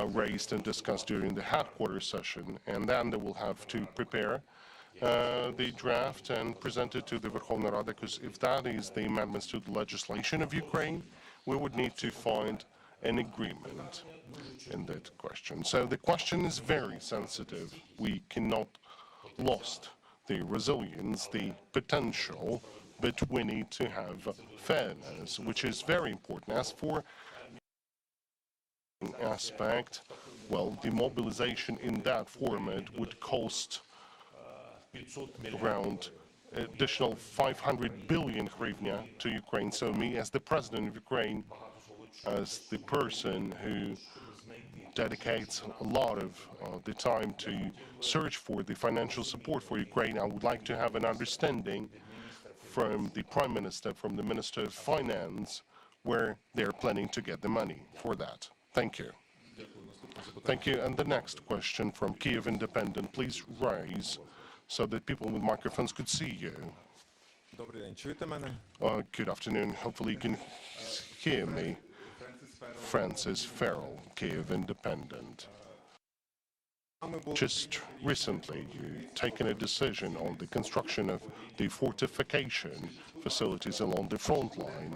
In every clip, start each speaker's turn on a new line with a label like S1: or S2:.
S1: raised and discussed during the headquarters session, and then they will have to prepare the draft and present it to the Verkhovna Rada, because if that is the amendments to the legislation of Ukraine, we would need to find an agreement in that question. So the question is very sensitive. We cannot lose the resilience, the potential, but we need to have fairness, which is very important. As for aspect, well, the mobilization in that format would cost around additional 500 billion hryvnia to Ukraine. So me, as the president of Ukraine, as the person who dedicates a lot of the time to search for the financial support for Ukraine, I would like to have an understanding from the Prime Minister, from the Minister of Finance, where they're planning to get the money for that. Thank you. Thank you. And the next question from Kyiv Independent, please rise so that people with microphones could see you. Good afternoon. Hopefully you can hear me. Francis Farrell, Kyiv Independent. Just recently, you've taken a decision on the construction of the fortification facilities along the front line.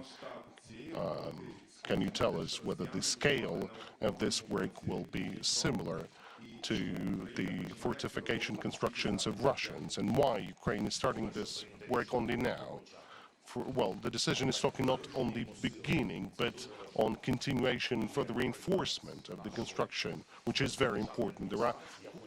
S1: Can you tell us whether the scale of this work will be similar to the fortification constructions of Russians, and why Ukraine is starting this work only now? Well, the decision is talking not on the beginning, but on continuation for the reinforcement of the construction, which is very important. There are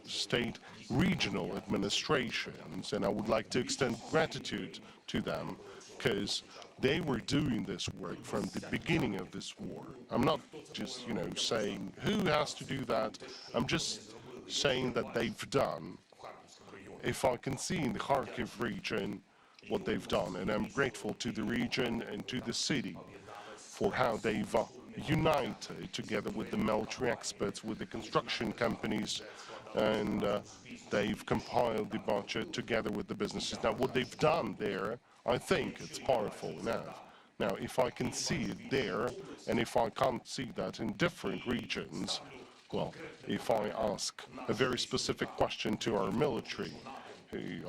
S1: state regional administrations, and I would like to extend gratitude to them, because they were doing this work from the beginning of this war. I'm not just, saying who has to do that. I'm just saying that they've done. If I can see in the Kharkiv region what they've done, and I'm grateful to the region and to the city for how they've united together with the military experts, with the construction companies, and they've compiled the budget together with the businesses. Now, what they've done there, I think it's powerful enough. Now, if I can see it there, and if I can't see that in different regions, well, if I ask a very specific question to our military, who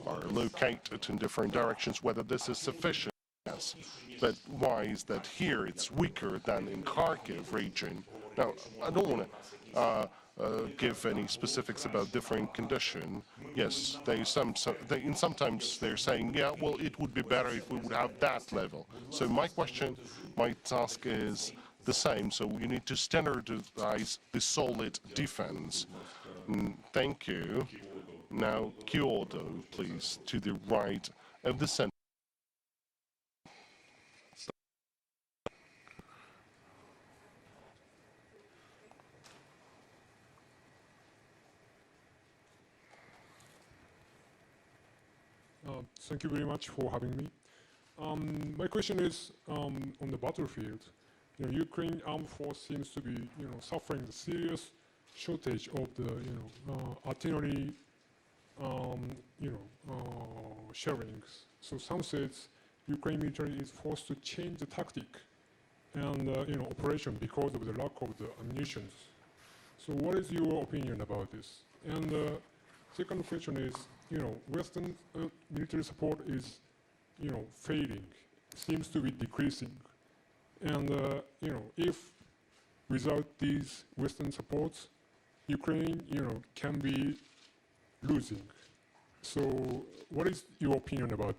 S1: are located in different directions, whether this is sufficient, yes. But why is that here it's weaker than in Kharkiv region? Now, I don't want to give any specifics about different condition. Yes, sometimes they're saying, yeah, well, it would be better if we would have that level. So my task is the same. So we need to standardize the solid defense. Thank you. Now, Kyoto, please, to the right of the center.
S2: Thank you very much for having me. My question is on the battlefield. Ukraine armed force seems to be, suffering the serious shortage of the, artillery, sharings. So some says Ukraine military is forced to change the tactic and, operation because of the lack of the ammunition. So what is your opinion about this? And second question is, Western military support is, fading, seems to be decreasing. And, if without these Western supports, Ukraine, can be losing. So what is your opinion about,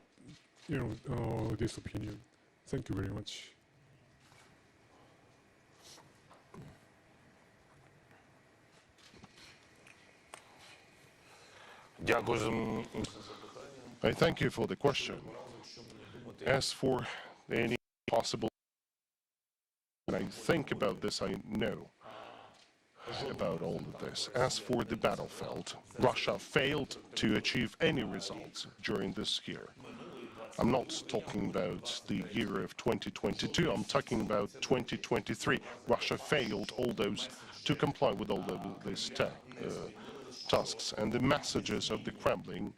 S2: this opinion? Thank you very much.
S1: I thank you for the question. As for any possible, when I think about this, I know about all of this. As for the battlefield, Russia failed to achieve any results during this year. I'm not talking about the year of 2022, I'm talking about 2023. Russia failed to comply with all these tasks, and the messages of the Kremlin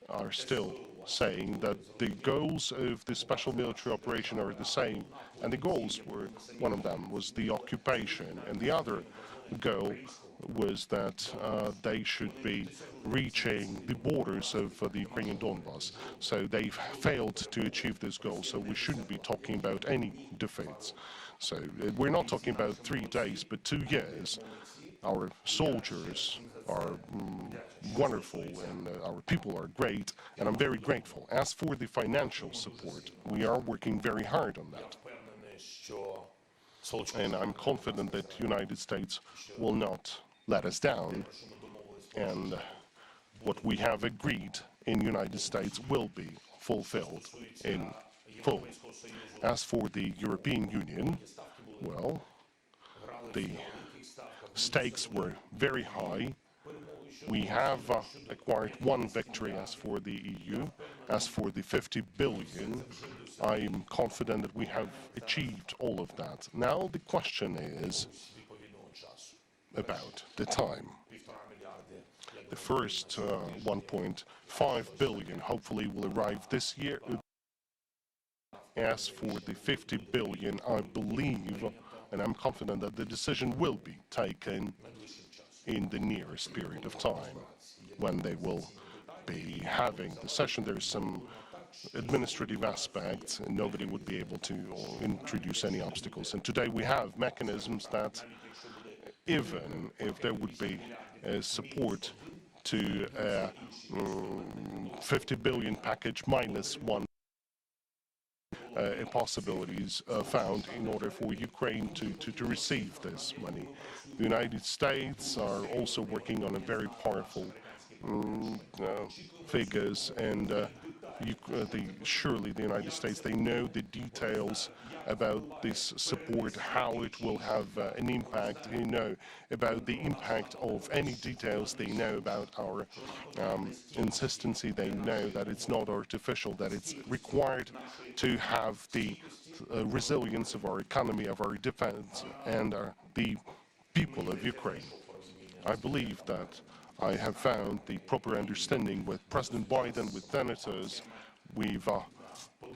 S1: are still saying that the goals of the special military operation are the same, and the goals were, one of them was the occupation, and the other goal was that they should be reaching the borders of the Ukrainian Donbas. So they've failed to achieve this goal, so we shouldn't be talking about any defeats. So we're not talking about 3 days, but 2 years. Our soldiers are wonderful, and our people are great, and I'm very grateful. As for the financial support, we are working very hard on that. And I'm confident that the United States will not let us down, and what we have agreed in the United States will be fulfilled in full. As for the European Union, well, the stakes were very high. We have acquired one victory as for the EU. As for the 50 billion, I'm confident that we have achieved all of that. Now the question is about the time. The first 1.5 billion hopefully will arrive this year. As for the 50 billion, I believe, and I'm confident that the decision will be taken in the nearest period of time when they will be having the session. There's some administrative aspects, and nobody would be able to introduce any obstacles. And today we have mechanisms that, even if there would be support to a 50 billion package minus one possibilities found in order for Ukraine to receive this money. The United States are also working on a very powerful figures, and surely the United States, they know the details about this support, how it will have an impact, they know about the impact of any details, they know about our insistency, they know that it's not artificial, that it's required to have the resilience of our economy, of our defense, and the people of Ukraine. I believe that I have found the proper understanding with President Biden, with senators. We've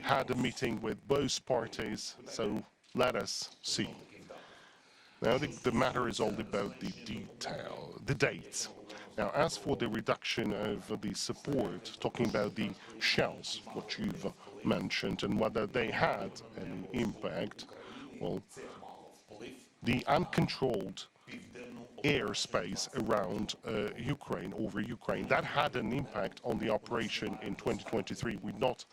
S1: had a meeting with both parties, so let us see. Now, the matter is all about the detail, the dates. Now, as for the reduction of the support, talking about the shells, what you've mentioned, and whether they had an impact, well, the uncontrolled airspace around Ukraine, over Ukraine, that had an impact on the operation in 2023. We're not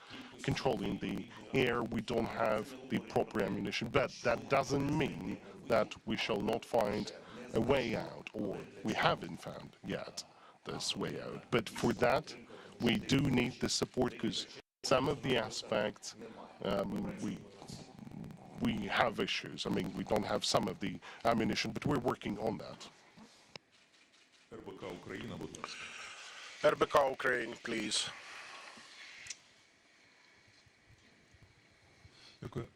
S1: controlling the air, we don't have the proper ammunition, but that doesn't mean that we shall not find a way out, or we haven't found yet this way out. But for that, we do need the support, because some of the aspects we have issues. I mean, we don't have some of the ammunition, but we're working on that.
S3: РБК Ukraine, please.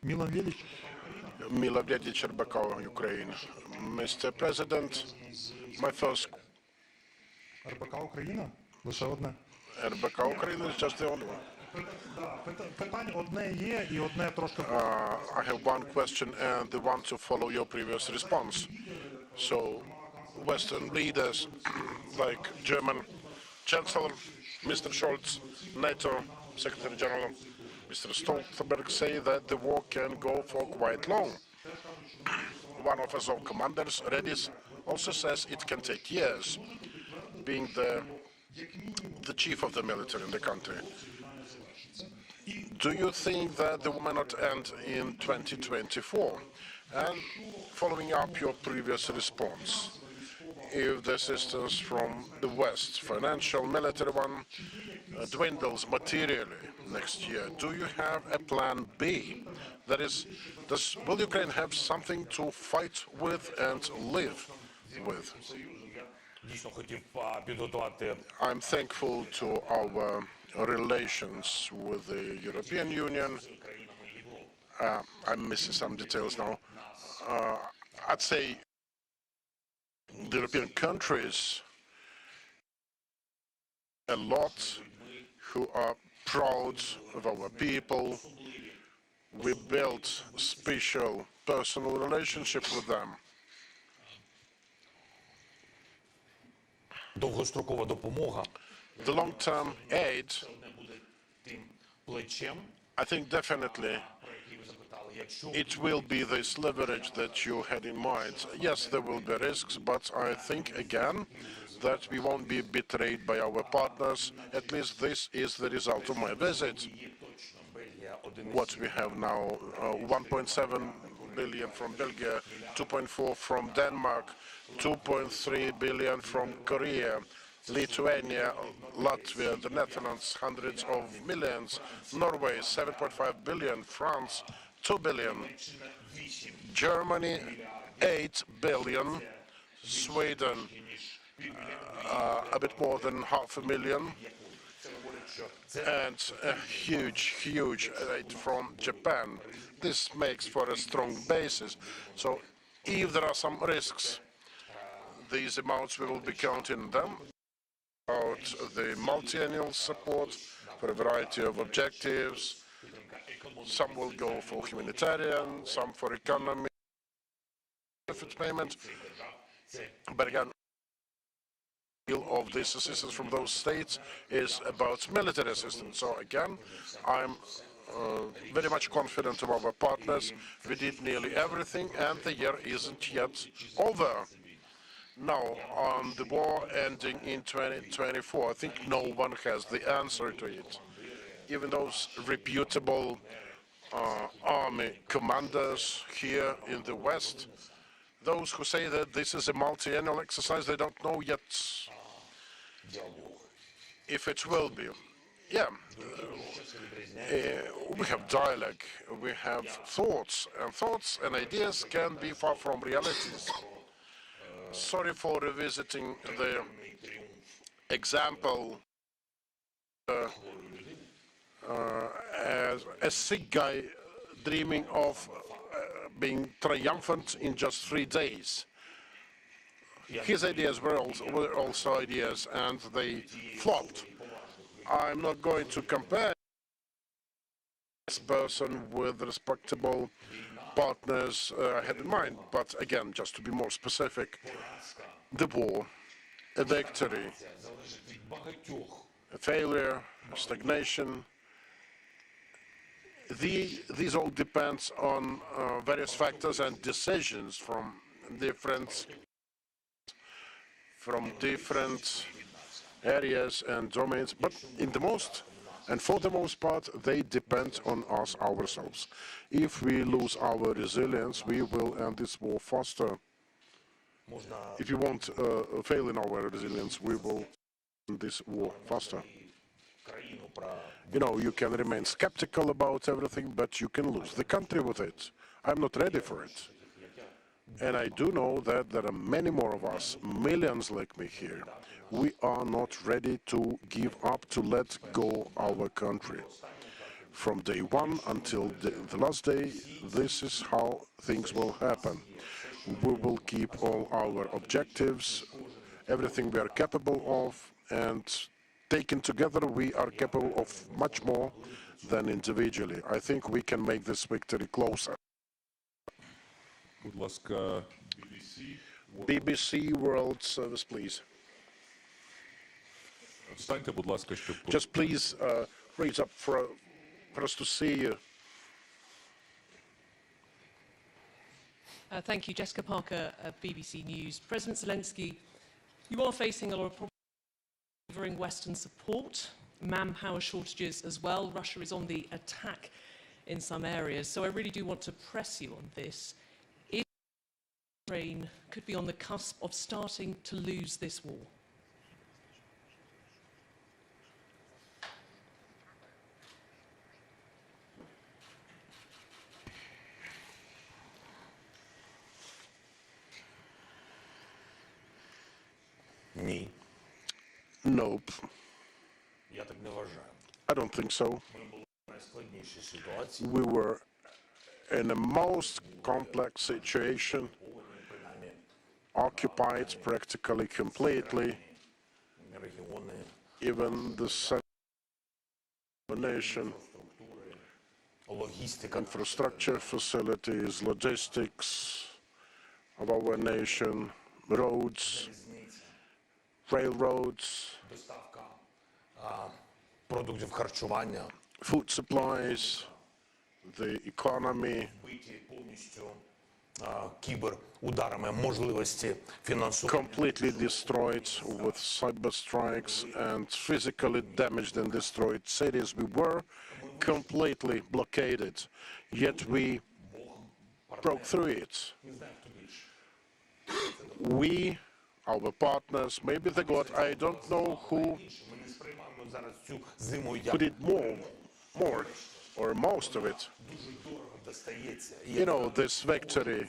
S3: Mila Vledic, РБК Ukraine. Mr. President, my first...
S4: РБК Україна? Лише одне.
S3: РБК Ukraine is just the only one.
S4: Питань одне є і одне трошки...
S3: I have one question and the one to follow your previous response. So, Western leaders like German Chancellor, Mr. Scholz, NATO Secretary General, Mr. Stoltenberg say that the war can go for quite long. One of Azov commanders, Redis, also says it can take years, being the chief of the military in the country. Do you think that the war may not end in 2024? And following up your previous response, if the assistance from the West, financial, military one, dwindles materially next year, do you have a plan B? That is, will Ukraine have something to fight with and live with? I'm thankful to our relations with the European Union. I'm missing some details now. I'd say the European countries, a lot who are proud of our people. We built special personal relationship with them.
S5: Довгострокова допомога
S3: The long-term aid,
S5: тим плечем,
S3: I think definitely
S5: про який ви запитали, якщо
S3: it will be this leverage that you had in mind. Yes, there will be risks, but I think again that we won't be betrayed by our partners. At least this is the result of my visit.
S5: є точно Бельгія 1,7
S3: What we have now, 1.7 billion from Belgium, 2.4 from Denmark, 2.3 billion from Korea, Lithuania, Latvia, the Netherlands, hundreds of millions, Norway, 7.5 billion, France, 2 billion, Germany, 8 billion, Sweden, a bit more than 500,000, and a huge aid from Japan. This makes for a strong basis. So if there are some risks, these amounts we will be counting them out the multi-annual support for a variety of objectives. Some will go for humanitarian, some for economy, benefit payment. But again, of this assistance from those states is about military assistance. So again, I'm very much confident of our partners. We did nearly everything, and the year isn't yet over. Now, on the war ending in 2024, I think no one has the answer to it. Even those reputable army commanders here in the West, those who say that this is a multi-annual exercise, they don't know yet if it will be. Yeah, we have dialogue, we have thoughts and ideas can be far from realities. Sorry for revisiting the example as a sick guy dreaming of being triumphant in just 3 days. His ideas were also ideas, and they flopped. I'm not going to compare this person with respectable partners I had in mind, but again, just to be more specific, the war, a victory, a failure, a stagnation, these all depends on various factors and decisions from different areas and domains, but for the most part, they depend on us ourselves. If we lose our resilience, we will end this war faster. If we won't fail in our resilience, we will end this war faster. You know, you can remain skeptical about everything, but you can lose the country with it. I'm not ready for it. And I do know that there are many more of us, millions like me here. We are not ready to give up, to let go our country. From day one until the last day, this is how things will happen. We will keep all our objectives, everything we are capable of, and taken together, we are capable of much more than individually. I think we can make this victory closer.
S6: Будь ласка,
S3: BBC World Service, please.
S6: встаньте, будь ласка, щоб
S3: Just please raise up for us to see you.
S7: Thank you, Jessica Parker, BBC News. President Zelensky, you are facing a lot of problems delivering Western support, manpower shortages as well. Russia is on the attack in some areas, so I really do want to press you on this. Is Ukraine could be on the cusp of starting to lose this war?
S5: Ні,
S3: Nope,
S5: я так не вважаю.
S3: I don't think so.
S5: Ми були в найскладнішій ситуації,
S3: We were in the most complex situation,
S5: принаймні
S3: occupied practically completely,
S5: регіони
S3: even the nation,
S5: логістика,
S3: infrastructure facilities, logistics of our nation, roads, railroads,
S5: доставка продуктів харчування,
S3: food supplies, the economy,
S5: биті повністю кіберударами, можливості фінансування.
S3: completely destroyed with cyber strikes and physically damaged and destroyed cities. We were completely blockaded, yet we broke through it. We, our partners, maybe the God, I don't know who
S5: Ми не сприймаємо зараз цю зиму як
S3: did more or most of it.
S5: дуже дорого достається.
S3: You know, this victory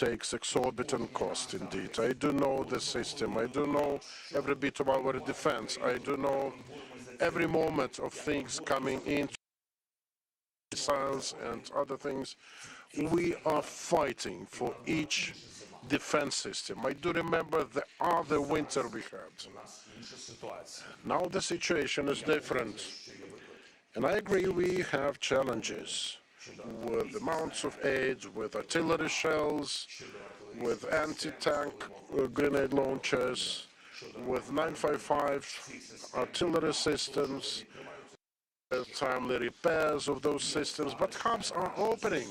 S3: takes exorbitant cost indeed. I do know the system. I do know every bit of our defense. I do know every moment of things coming in, missiles and other things. We are fighting for each defense system. I do remember the other winter we had.
S5: Інша ситуація.
S3: Now the situation is different. And I agree we have challenges with amounts of aid, with artillery shells, with anti-tank grenade launchers, with 955 artillery systems, timely repairs of those systems, but hubs are opening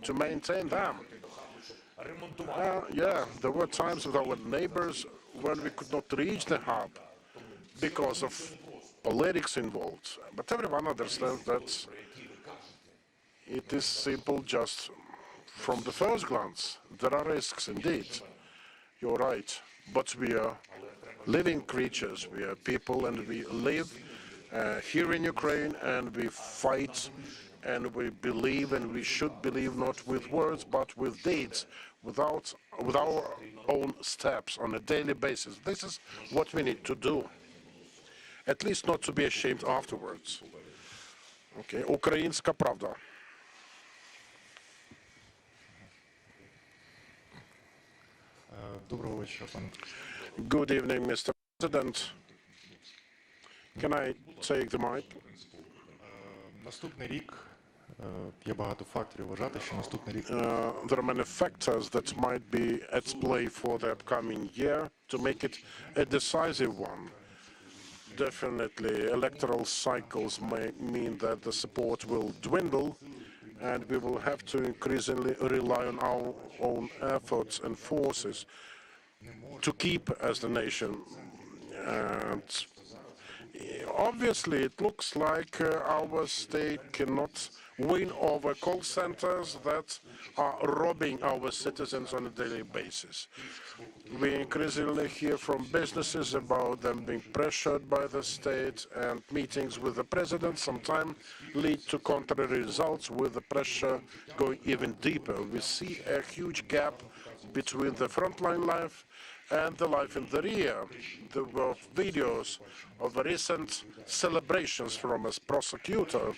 S3: to maintain them. Yeah, there were times with our neighbors when we could not reach the hub because of politics involved. But everyone understands that it is simple just from the first glance. There are risks indeed. You're right. But we are living creatures. We are people and we live here in Ukraine and we fight and we believe and we should believe not with words but with deeds, with our own steps on a daily basis. This is what we need to do. At least not to be ashamed afterwards. Okay, Українська правда.
S8: Доброго вечора, пане.
S3: Good evening, Mr. President. Can I take the mic?
S8: Наступний рік є багато факторів вважати, що наступний рік
S3: There are many factors that might be at play for the upcoming year to make it a decisive one. Definitely, electoral cycles may mean that the support will dwindle and we will have to increasingly rely on our own efforts and forces to keep as the nation. And obviously, it looks like our state cannot win over call centers that are robbing our citizens on a daily basis. We increasingly hear from businesses about them being pressured by the state, and meetings with the president sometimes lead to contrary results, with the pressure going even deeper. We see a huge gap between the frontline life and the life in the rear. There were videos of recent celebrations from a prosecutor,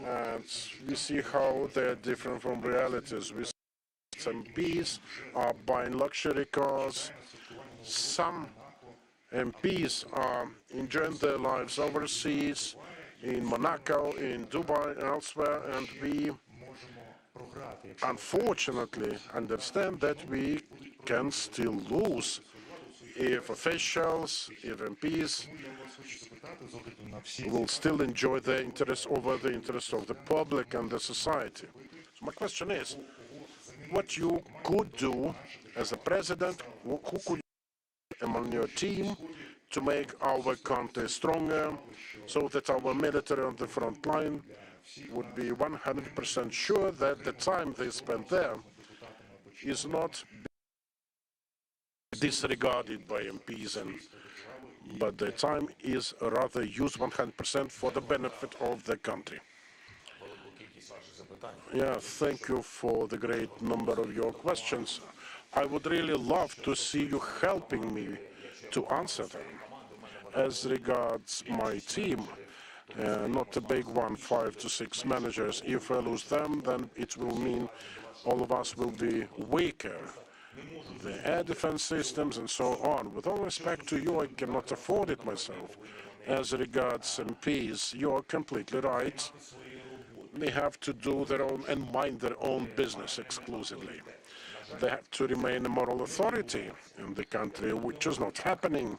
S3: and we see how they're different from realities. We see MPs are buying luxury cars. Some MPs are enjoying their lives overseas, in Monaco, in Dubai, and elsewhere, and we unfortunately understand that we can still lose if officials, if MPs will still enjoy their interests over the interests of the public and the society. So my question is, what you could do as a president, who could among your team to make our country stronger so that our military on the front line would be 100% sure that the time they spend there is not disregarded by MPs, but the time is rather used 100% for the benefit of the country. Yeah, thank you for the great number of your questions. I would really love to see you helping me to answer them. As regards my team, not a big one, 5 to 6 managers. If I lose them, then it will mean all of us will be weaker. the air defense systems and so on. With all respect to you, I cannot afford it myself. As regards MPs, you're completely right. They have to do their own and mind their own business exclusively. They have to remain a moral authority in the country, which is not happening.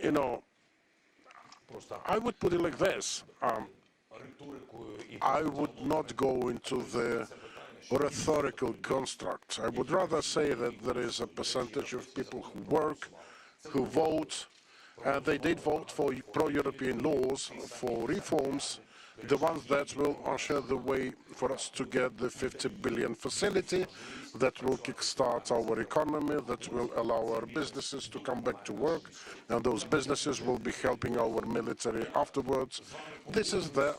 S3: You know, I would put it like this. I would not go into the rhetorical construct. I would rather say that there is a percentage of people who work, who vote, and they did vote for pro-European laws, for reforms, the ones that will usher the way for us to get the 50 billion facility that will kickstart our economy, that will allow our businesses to come back to work, and those businesses will be helping our military afterwards. This is the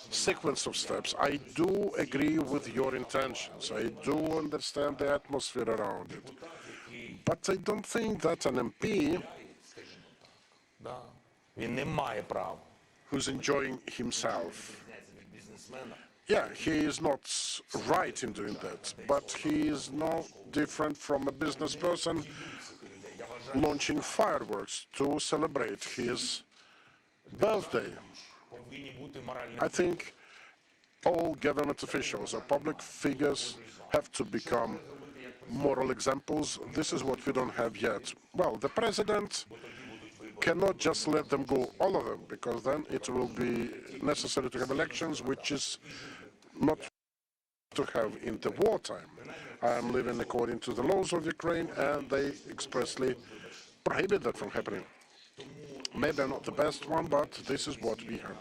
S3: sequence of steps. I do agree with your intentions. I do understand the atmosphere around it. But I don't think that an MP
S5: Він не має права.
S3: who's enjoying himself, yeah, he is not right in doing that, but he is no different from a business person launching fireworks to celebrate his birthday. I think all government officials or public figures have to become moral examples. This is what we don't have yet. Well, the president cannot just let them go, all of them, because then it will be necessary to have elections, which is not to have in the wartime. I am living according to the laws of Ukraine, and they expressly prohibit that from happening. Maybe I'm not the best one, but this is what we have.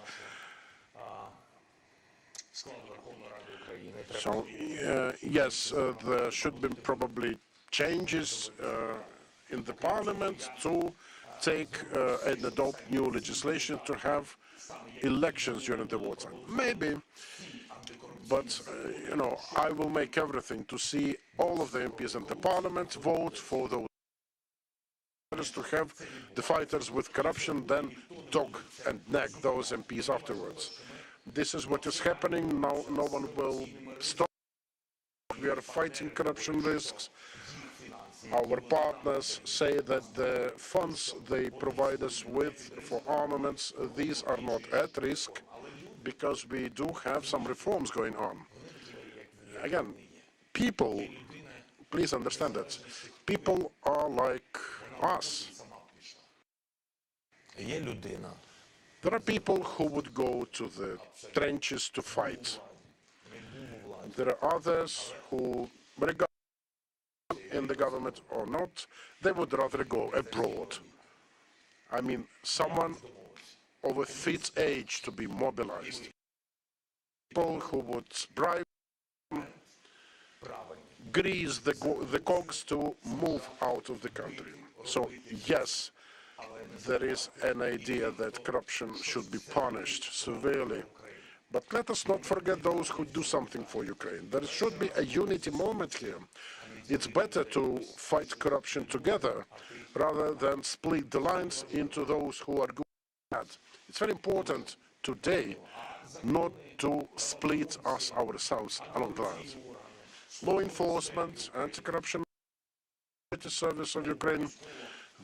S3: So, yes, there should be probably changes in the parliament to take and adopt new legislation to have elections during the wartime. Maybe, but you know, I will make everything to see all of the MPs in the parliament vote for those to have the fighters with corruption then dog and neck those MPs afterwards. This is what is happening now. No one will stop. We are fighting corruption risks. Our partners say that the funds they provide us with for armaments, these are not at risk because we do have some reforms going on. Again, people, please understand that, people are like us. There are people who would go to the trenches to fight. There are others who, regardless in the government or not, they would rather go abroad. I mean, someone of a fit age to be mobilized. People who would bribe, grease the cogs to move out of the country. So, yes, there is an idea that corruption should be punished severely. But let us not forget those who do something for Ukraine. There should be a unity moment here. It's better to fight corruption together rather than split the lines into those who are good and bad. It's very important today not to split us ourselves along the lines. Law enforcement, anti-corruption service of Ukraine,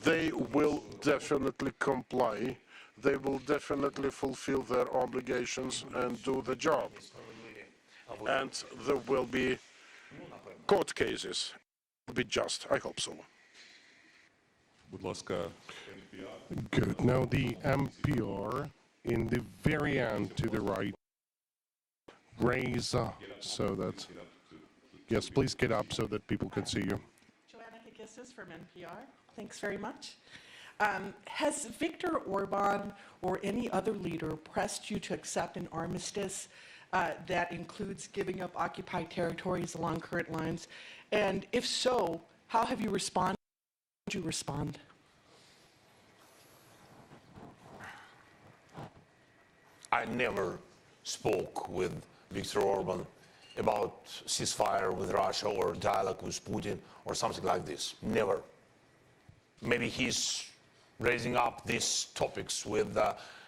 S3: they will definitely comply. They will definitely fulfill their obligations and do the job. And there will be court cases. It will be just. I hope so.
S6: Будь ласка,
S1: Good. Now the MPR in the very end to the right. Raise so that, yes, please get up so that people can see you.
S9: Joanna Higissis from NPR. Thanks very much. Has Viktor Orban or any other leader pressed you to accept an armistice that includes giving up occupied territories along current lines? And if so, how have you responded? How did you respond?
S5: I never spoke with Viktor Orban about ceasefire with Russia or dialogue with Putin or something like this. Never. Maybe he's raising up these topics with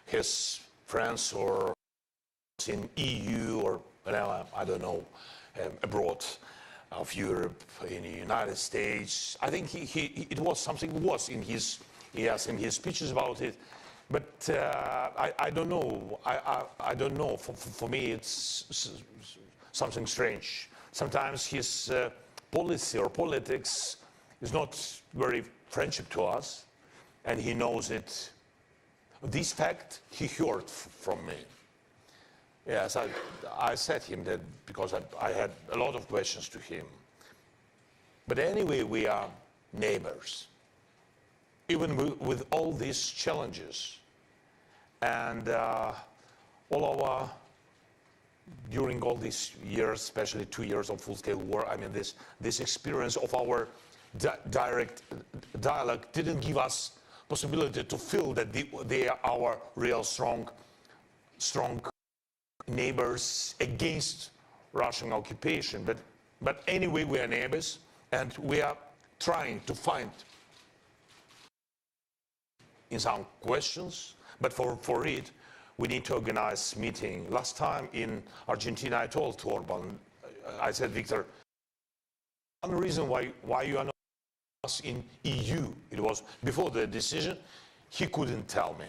S5: his friends or in EU or whatever, I don't know, abroad. of Europe, in the United States. I think it was something was in his speeches about it, but I don't know. I don't know. For me, it's something strange. Sometimes his policy or politics is not very friendship to us, and he knows it. This fact he heard from me. Yes, I said him that because I had a lot of questions to him. But anyway, we are neighbors, even with all these challenges. And during all these years, especially 2 years of full-scale war, I mean, this experience of our direct dialogue didn't give us possibility to feel that they are our real strong neighbors against Russian occupation. But anyway, we are neighbors, and we are trying to find in some questions, but for it, we need to organize meeting. Last time in Argentina, I told to Orban, I said, Victor, one reason why you are not in EU, it was before the decision, he couldn't tell me.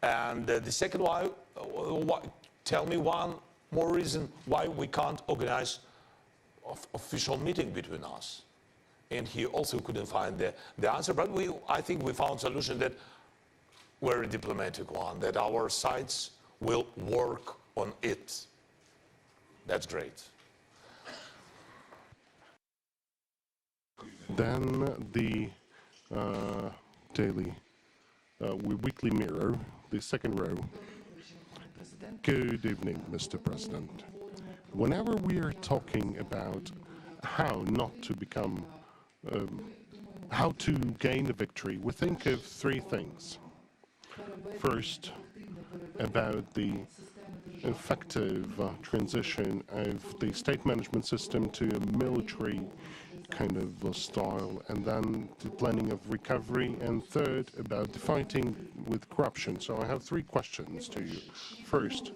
S5: And the second why, tell me one more reason why we can't organize official meeting between us. And he also couldn't find the answer, but I think we found a solution that very diplomatic one, that our sides will work on it. That's great.
S1: Then the weekly mirror, the second row. Good evening, Mr. President. Whenever we are talking about how not to become, how to gain a victory, we think of three things. First, about the effective transition of the state management system to a military kind of style, and then the planning of recovery, and third, about the fighting with corruption. So I have three questions to you. First,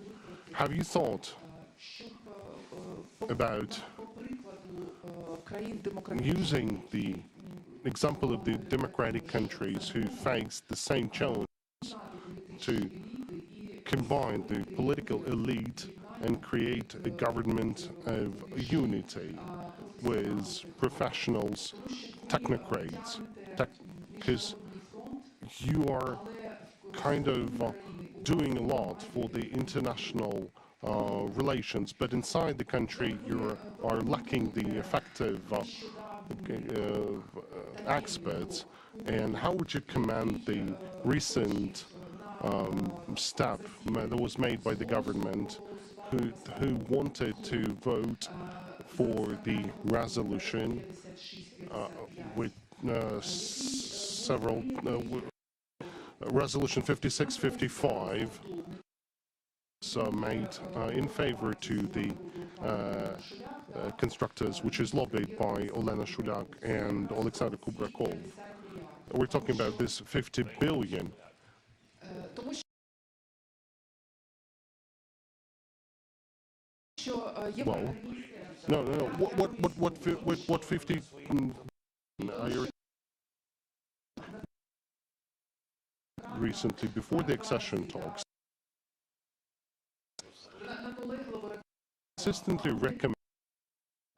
S1: have you thought about using the example of the democratic countries who face the same challenge to combine the political elite and create a government of unity with professionals, technocrats, because you are kind of doing a lot for the international relations, but inside the country you are lacking the effective experts. And how would you commend the recent step that was made by the government who wanted to vote for the resolution with several resolution 5655 made in favor to the constructors, which is lobbied by Olena Shulyak and Alexander Kubrakov. We're talking about this 50 billion. Well, no. What 50? Recently, before the accession talks, consistently recommend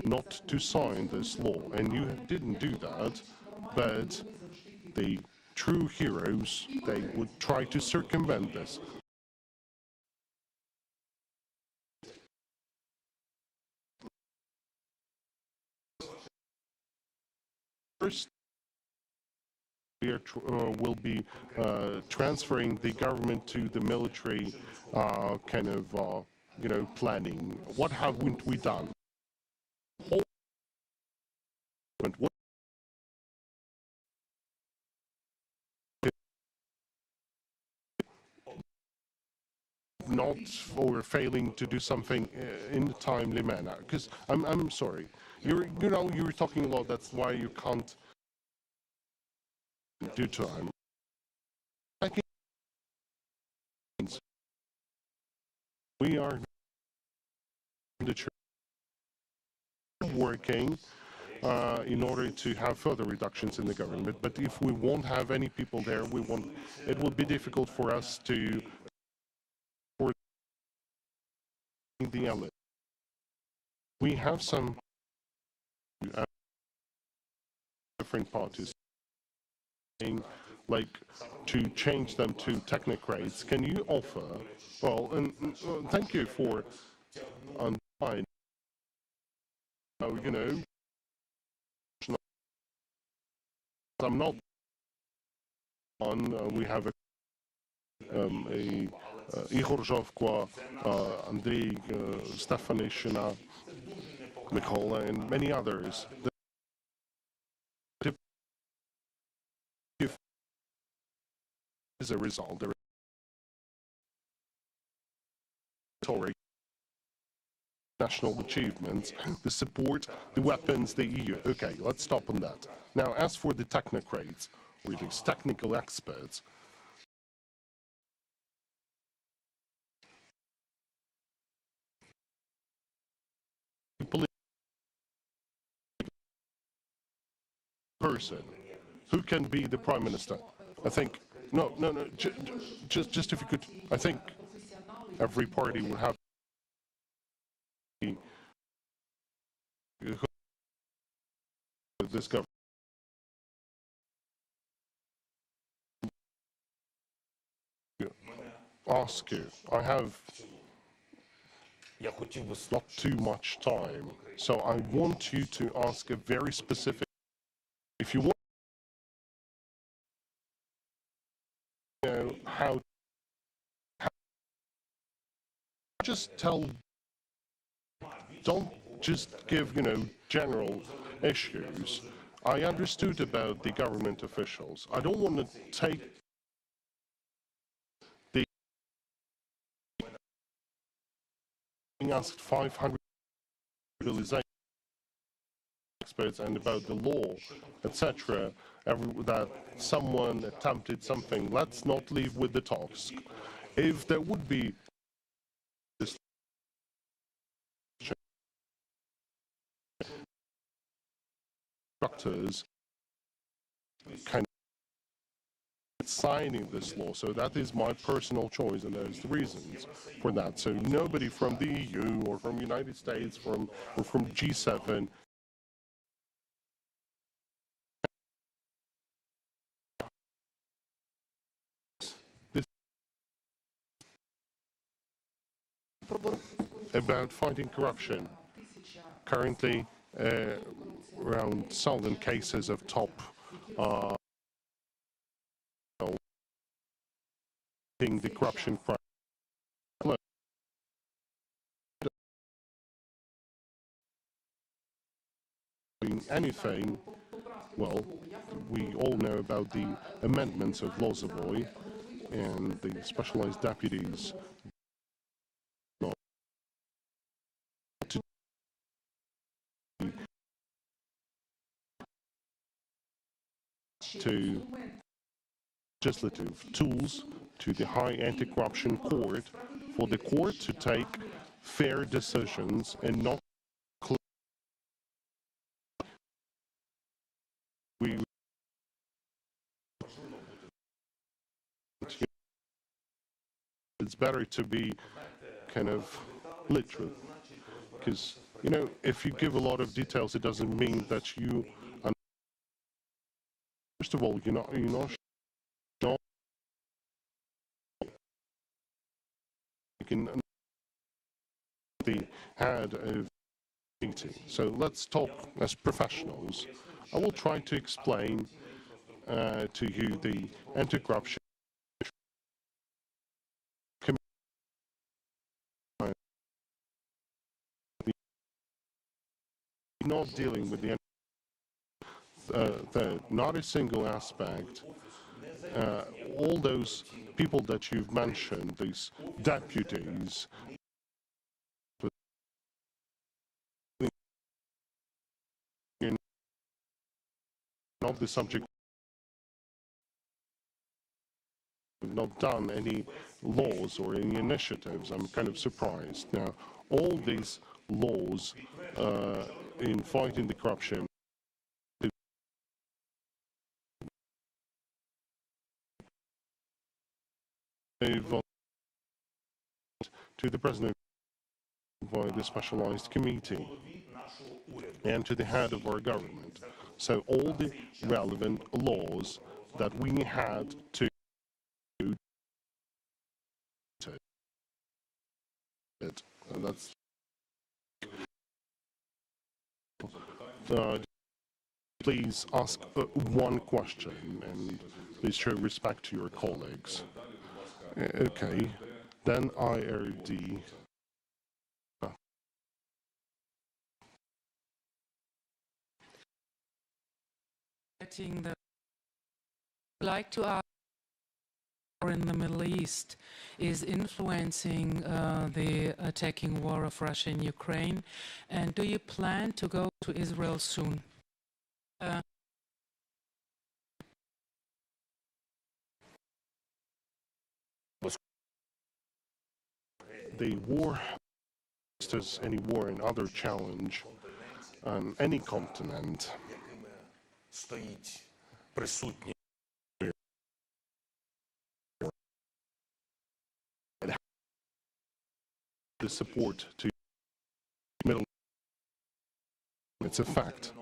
S1: not to sign this law, and you didn't do that. But the true heroes, they would try to circumvent this. First, we will be transferring the government to the military kind of, planning. What haven't we done? What not for failing to do something in a timely manner? Because I'm sorry, you were talking a lot. That's why you can't do time. We are the church. working in order to have further reductions in the government. But if we won't have any people there, it will be difficult for us to the elite. We have some different parties like to change them to technocrats. Can you offer? Well, and thank you for you know, I'm not on. We have a Ihor Zhovko, Andrei Stefanishina, Mikola, and many others. As a result, there is national achievements, the support, the weapons, the EU. Okay, let's stop on that. Now, as for the technocrats, or these technical experts, person who can be the prime minister. I think just if you could, I think every party would have this government. Ask you, I have not too much time, so I want you to ask a very specific, if you want to know how just tell, don't just give, general issues. I understood about the government officials. I don't want to take the asked 500 mobilization experts and about the law, etc. That someone attempted something. Let's not leave with the talks. If there would be this instructors kind of signing this law, so that is my personal choice, and there's the reasons for that. So nobody from the EU or from the United States or from G7 about fighting corruption. Currently, around 1,000 cases of top the corruption crime. Anything, well, we all know about the amendments of Lozovoy and the specialized deputies to legislative tools to the High Anti-Corruption Court for the court to take fair decisions and not it's better to be kind of literal, because if you give a lot of details, it doesn't mean that you first of all, you're not the head of meeting. So let's talk as professionals. I will try to explain to you the anti-corruption not dealing with the not a single aspect. All those people that you've mentioned, these deputies, not the subject, have not done any laws or any initiatives. I'm kind of surprised. Now, all these laws in fighting the corruption to the President by the specialized committee and to the head of our government. So all the relevant laws that we had to and that's please ask one question and please show respect to your colleagues. Okay, then IRD.
S10: Like to ask in the Middle East is influencing the attacking war of Russia in Ukraine, and do you plan to go to Israel soon?
S1: The war, just as any war and other challenge on any continent, the support to Middle East. It's a fact,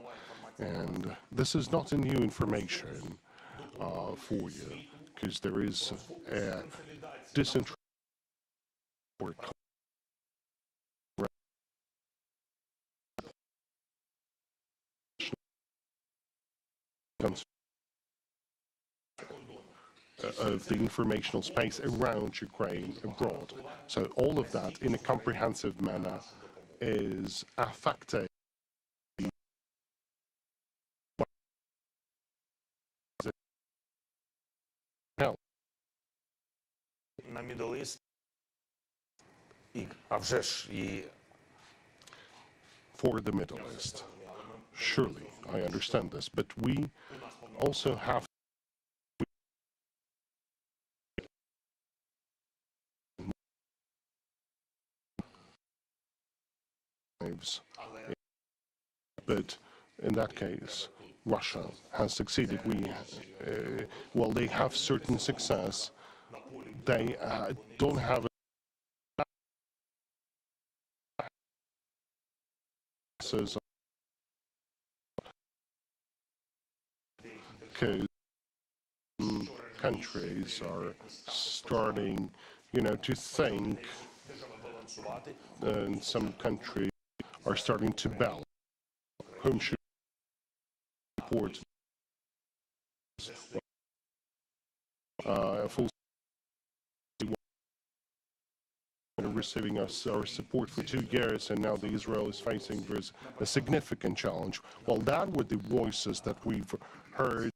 S1: and this is not a new information for you, because there is a disinterest of the informational space around Ukraine abroad. So all of that in a comprehensive manner is affecting health.
S5: На Middle East, а вже ж і
S1: for the Middle East. Surely, I understand this, but we also have but in that case, Russia has succeeded. Well, they have certain success. They don't have because countries are starting, to think, and some countries are starting to balance whom should support full receiving our support for 2 years, and now Israel is facing a significant challenge. Well, that were the voices that we've heard.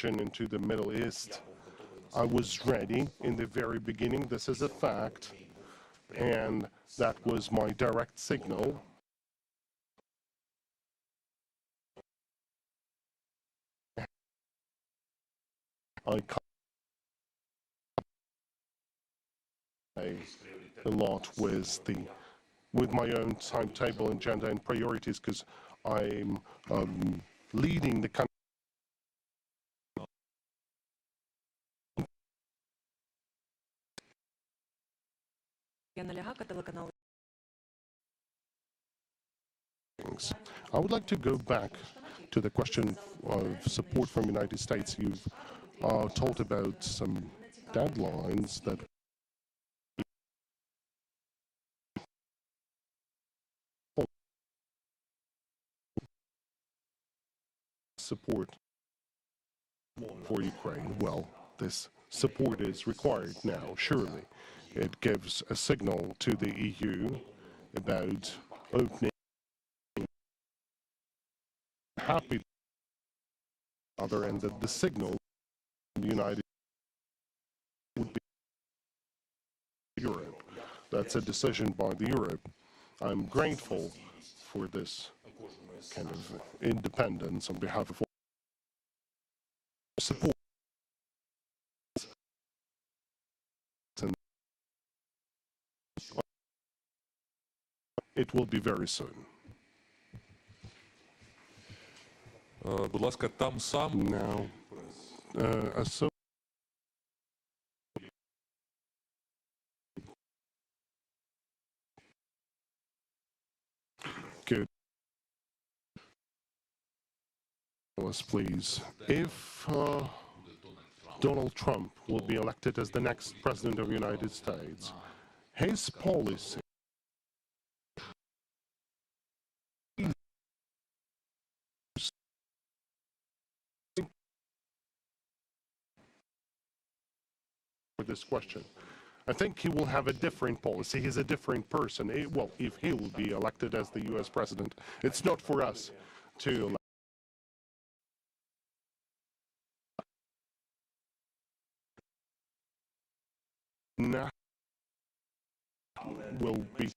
S1: Into the Middle East. I was ready in the very beginning. This is a fact, and that was my direct signal. A lot with my own timetable, agenda, and priorities, because I'm leading the country. I would like to go back to the question of support from the United States. You've talked about some deadlines that support for Ukraine. Well, this support is required now, surely. It gives a signal to the EU about opening happy other end that the signal in the United would be Europe. That's a decision by the Europe. I'm grateful for this kind of independence on behalf of support. It will be very soon.
S6: Будь ласка, там сам.
S1: Now, so good. Please, if Donald Trump will be elected as the next president of the United States, his policy for this question. I think he will have a different policy. He's a different person. Well, if he will be elected as the U.S. president, it's not for us to elect. Now will be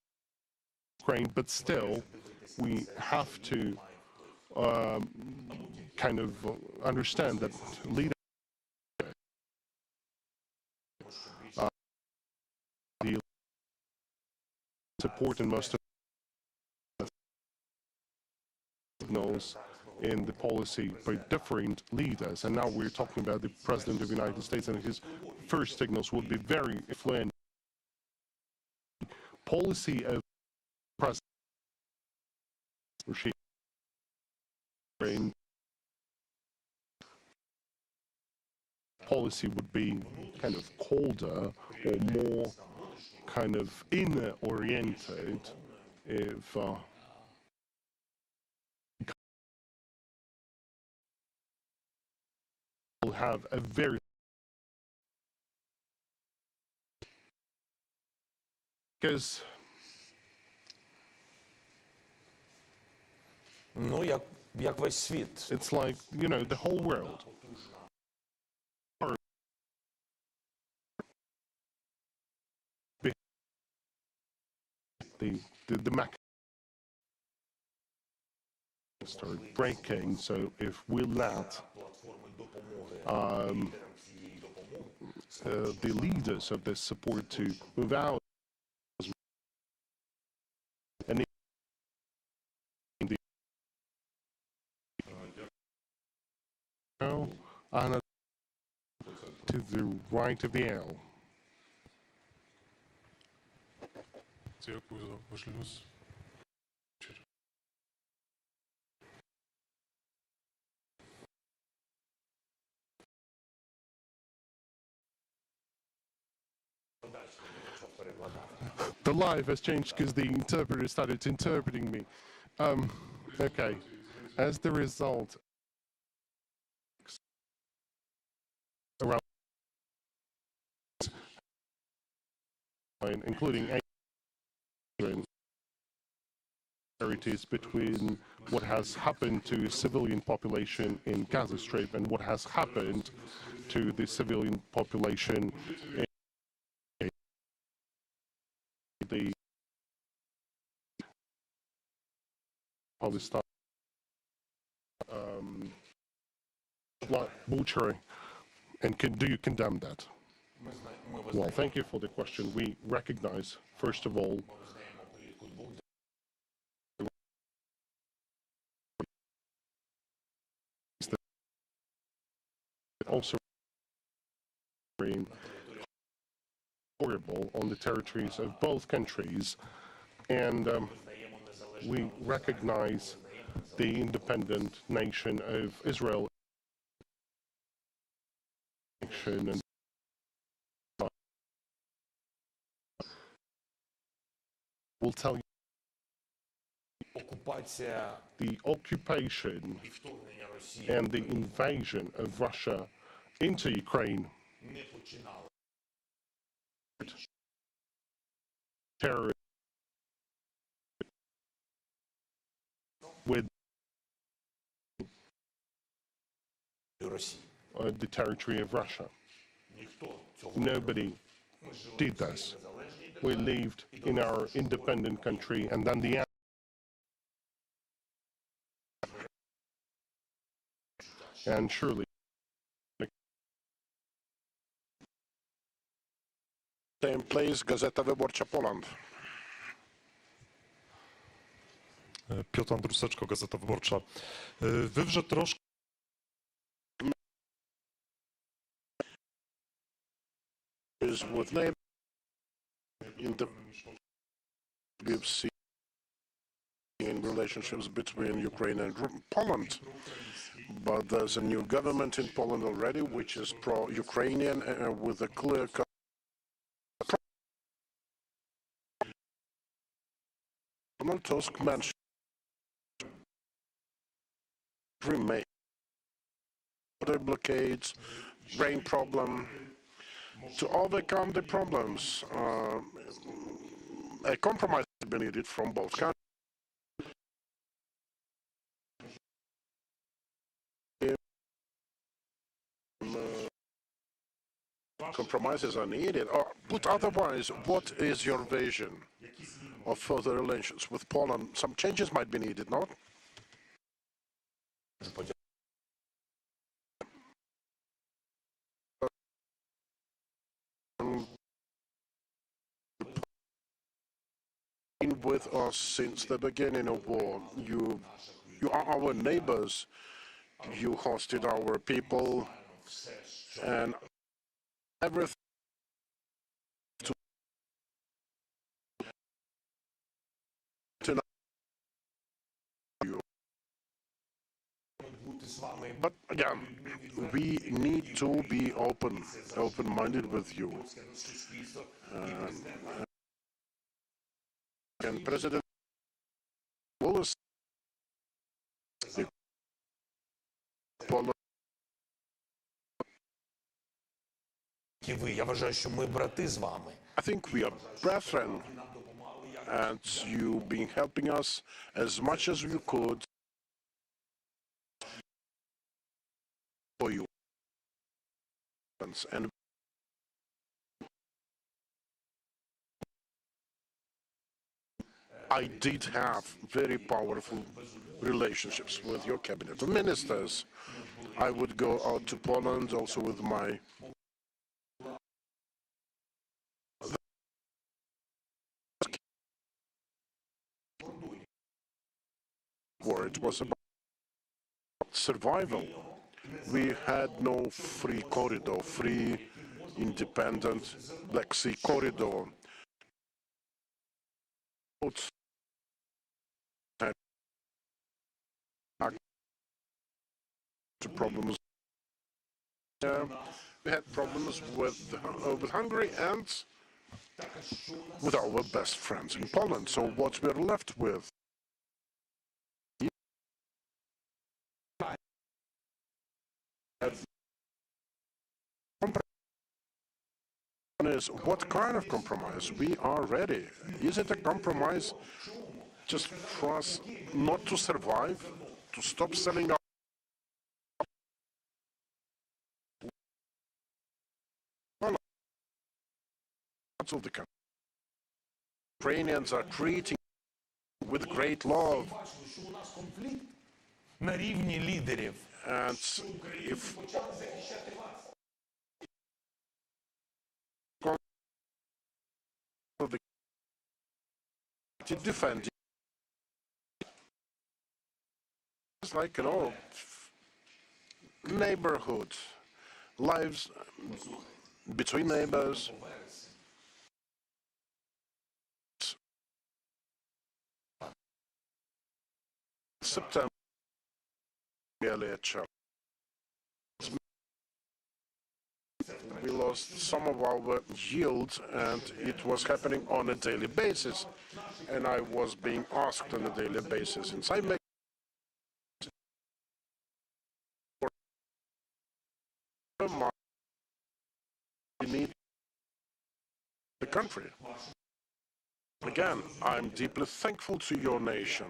S1: Ukraine, but still we have to kind of understand that leadership the support in most of the signals in the policy by different leaders, and now we're talking about the President of the United States, and his first signals would be very influential. Policy of President policy would be kind of colder or more kind of inner oriented if will have a very because
S5: Ну, як весь світ.
S1: it's like, you know, the whole world the mechanism start breaking. So if we let the leaders of this support to move out and to the right of the L.
S2: Дякую за можливість.
S1: The live has changed because the interpreter started interpreting me. Okay. As the result, around including disparities between what has happened to civilian population in Gaza Strip and what has happened to the civilian population in the Palestine butchery. And do you condemn that? Well, thank you for the question. We recognize, first of all, also horrible on the territories of both countries, and we recognize the independent nation of Israel and will tell you the occupation and the invasion of Russia into Ukraine terrorists with the territory of Russia. Nobody did this. We lived in our independent country, and then the and surely
S3: Same place, Gazeta Wyborcza Poland.
S11: Piotr Andruseczko, Gazeta Wyborcza. Wywrze troszkę.
S3: With neighbors we've seen relationships between Ukraine and Poland, but there's a new government in Poland already, which is pro-Ukrainian with a clear cut. Donald Tusk mentioned remain border blockades, grain problem. To overcome the problems, a compromise has been needed from both countries. Compromises are needed. Or put otherwise, what is your vision of further relations with Poland? Some changes might be needed, not? With us since the beginning of war. You are our neighbors. You hosted our people and everything to you. But again, we need to be open-minded with you. And President Volodymyr I think we are brethren, and you've been helping us as much as you could for you. And I did have very powerful relationships with your cabinet of ministers. I would go out to Poland also with my war. It was about survival. We had no free corridor, free, independent Black Sea corridor. Problems. We had problems with Hungary and with our best friends in Poland. So what we're left with is what kind of compromise? We are ready. Is it a compromise just for us not to survive, to stop selling our of the country? Ukrainians are treating with great love. And if to defend it's like, you know, neighborhood lives between neighbors. September, we lost some of our yield, and it was happening on a daily basis. And I was being asked on a daily basis inside my we need the country. Again, I'm deeply thankful to your nation.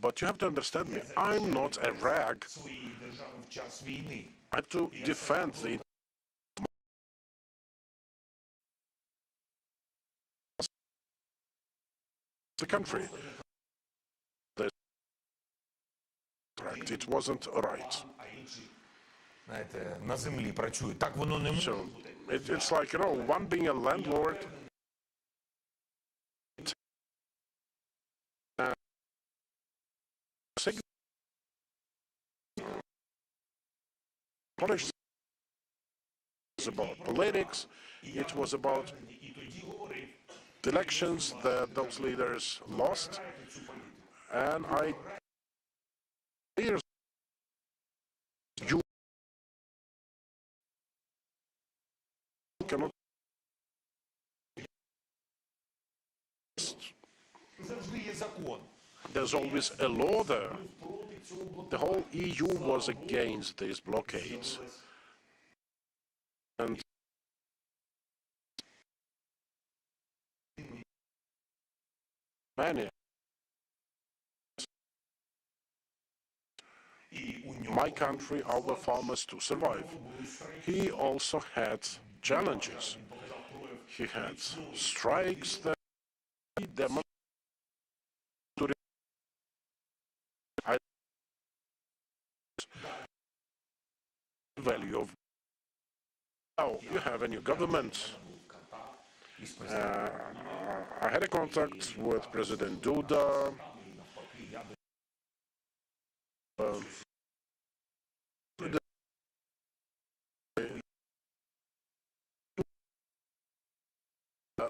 S3: But you have to understand me, I'm not a rag. I have to defend the country. It wasn't right. So, It's like, one being a landlord, Polish was about politics, it was about the elections that those leaders lost, and years you cannot there's always a law there. The whole EU was against these blockades. And many. My country, our farmers to survive. He also had challenges. He had strikes that he demonstrated the value of. Now you have a new government. I had a contact with President Duda.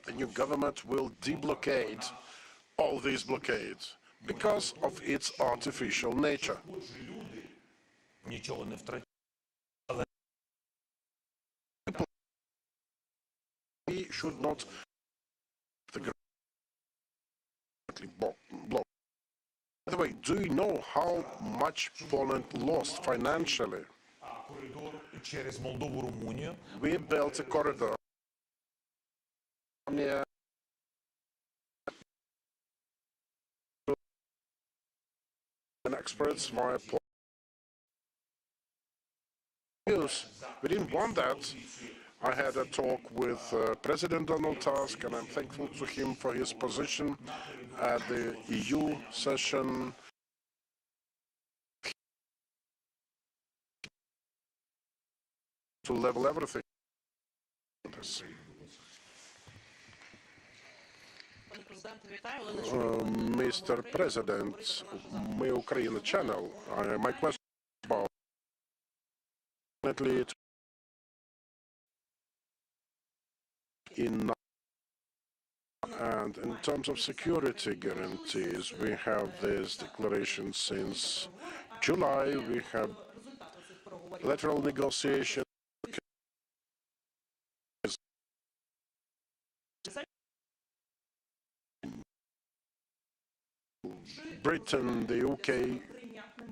S3: The new government will deblockade all these blockades because of its artificial nature. We should not block. By the way, do you know how much Poland lost financially? We built a corridor near experts via Poland. We didn't want that. I had a talk with President Donald Tusk, and I'm thankful to him for his position at the EU session. To level everything. Mr. President, my Ukraine channel. My question is about and in terms of security guarantees, we have this declaration since July. We have bilateral negotiations. Britain, the UK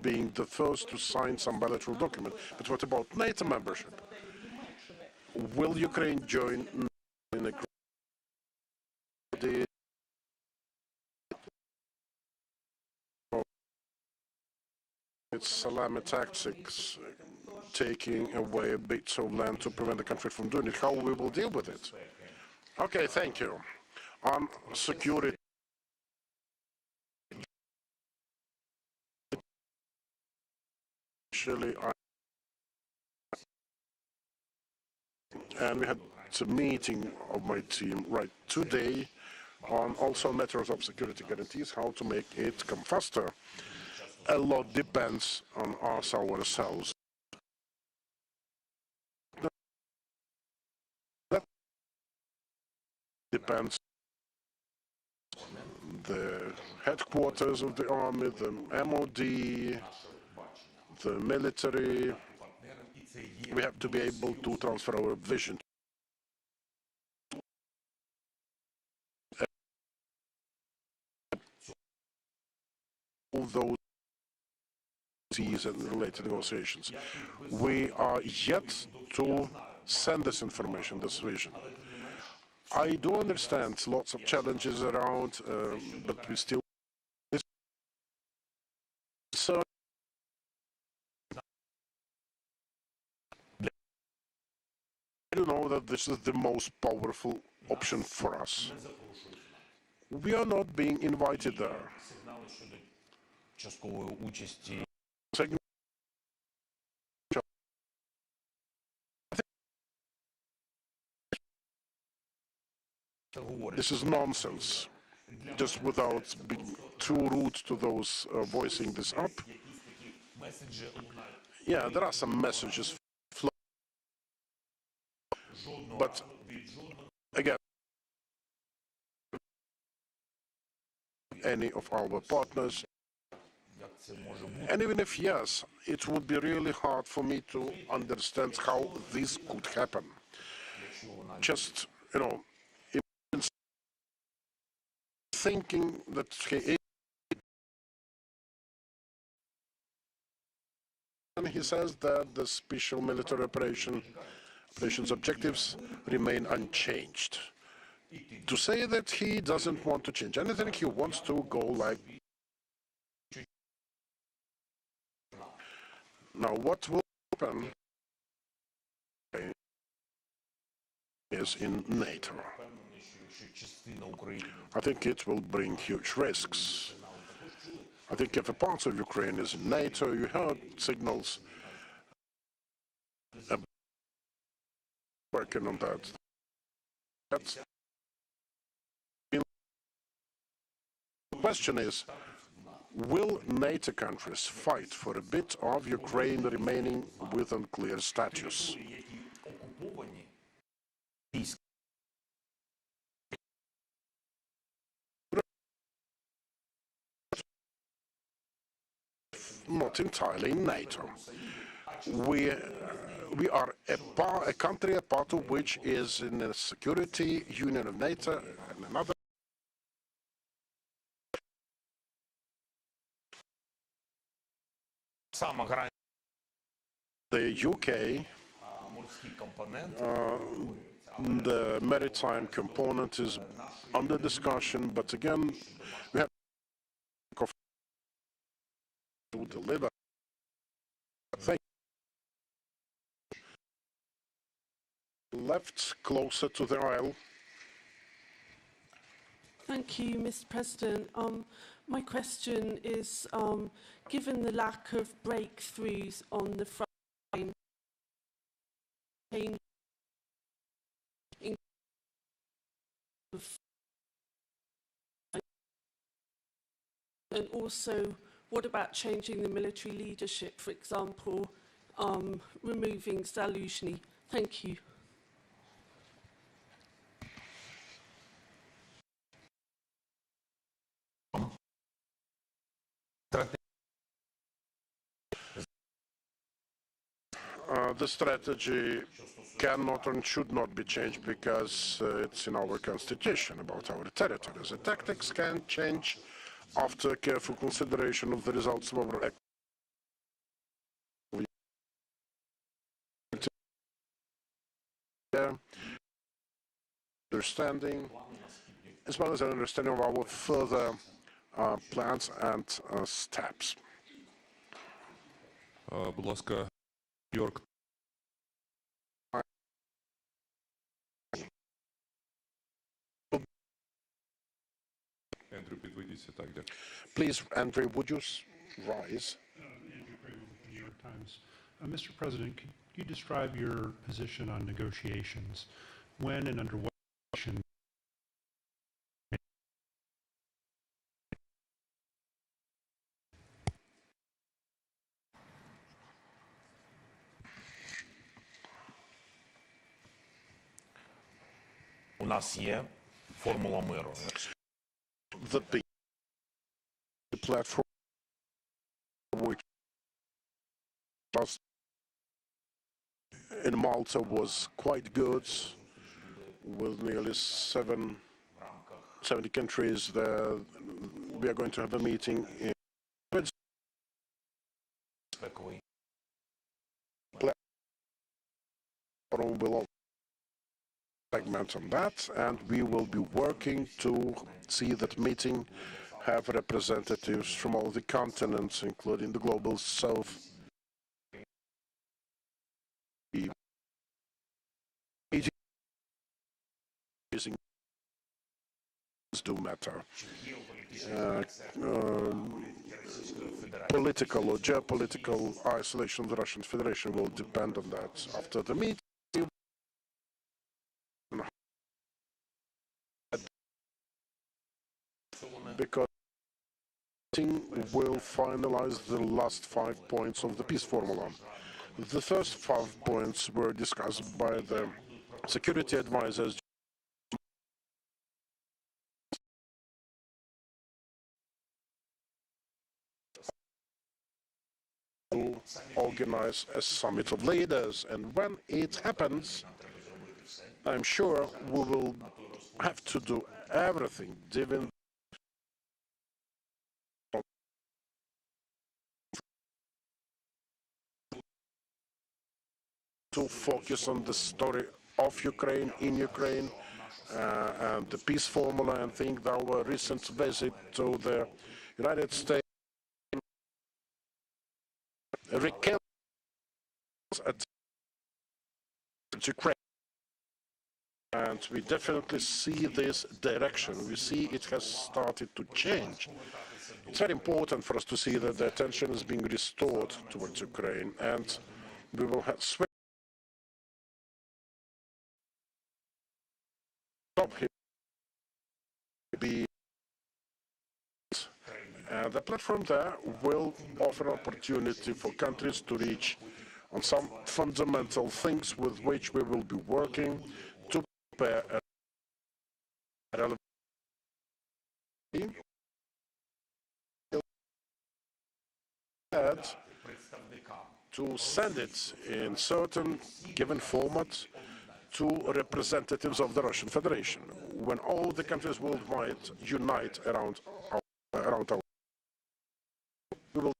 S3: being the first to sign some bilateral document. But what about NATO membership? Will Ukraine join in a its salami tactics, taking away bits of land to prevent the country from doing it? How we will deal with it? Okay, thank you. On security. And we had a meeting of my team right today on also matters of security guarantees, how to make it come faster. A lot depends on us ourselves. That depends on the headquarters of the army, the MOD, the military. We have to be able to transfer our vision. All those and related negotiations. We are yet to send this information, this vision. I do understand lots of challenges around, but we still. So I know that this is the most powerful option for us. We are not being invited there. This is nonsense. Just without being too rude to those voicing this up. Yeah, there are some messages flowing, but again, any of our partners, and even if yes, it would be really hard for me to understand how this could happen. Just, thinking that he says that the special military operations objectives remain unchanged. To say that he doesn't want to change anything, he wants to go like. Now, what will happen is in NATO. I think it will bring huge risks. I think if a part of Ukraine is in NATO, you heard signals working on that. The question is, will NATO countries fight for a bit of Ukraine remaining with unclear status? Not entirely in NATO. We are a country, a part of which is in the security union of NATO, and another. The UK, the maritime component is under discussion, but again, we have to deliver. Left closer to the aisle.
S12: Thank you, Mr. President. My question is, given the lack of breakthroughs on the front line, and also, what about changing the military leadership, for example, removing Zelenskyy? Thank you.
S3: The strategy cannot and should not be changed because it's in our constitution about our territories. The tactics can change after careful consideration of the results of our understanding, as well as an understanding of our further plans and steps.
S6: Будь ласка, Йорк. Andrew, підведіться так, дякую.
S3: Please, Andrew, would you rise?
S13: Andrew Craven with the New York Times. Mr. President, could you describe your position on negotiations? When and under what conditions?
S5: У нас є формула миру.
S3: The platform which in Malta was quite good, with nearly 70 countries there. We are going to have a meeting in platform will segment on that, and we will be working to see that meeting have representatives from all the continents, including the global south. Do matter. Political or geopolitical isolation of the Russian Federation will depend on that. After the meeting, because will finalize the last 5 points of the peace formula. The first 5 points were discussed by the security advisors to organize a summit of leaders, and when it happens, I'm sure we will have to do everything, given to focus on the story of Ukraine, in Ukraine, and the peace formula. And think that our recent visit to the United States rekindles at Ukraine. And we definitely see this direction. We see it has started to change. It's very important for us to see that the attention is being restored towards Ukraine, and we will have stop him. The platform there will offer opportunity for countries to reach on some fundamental things with which we will be working to prepare a relevant to send it in certain given format to representatives of the Russian Federation. When all the countries worldwide unite around our, we will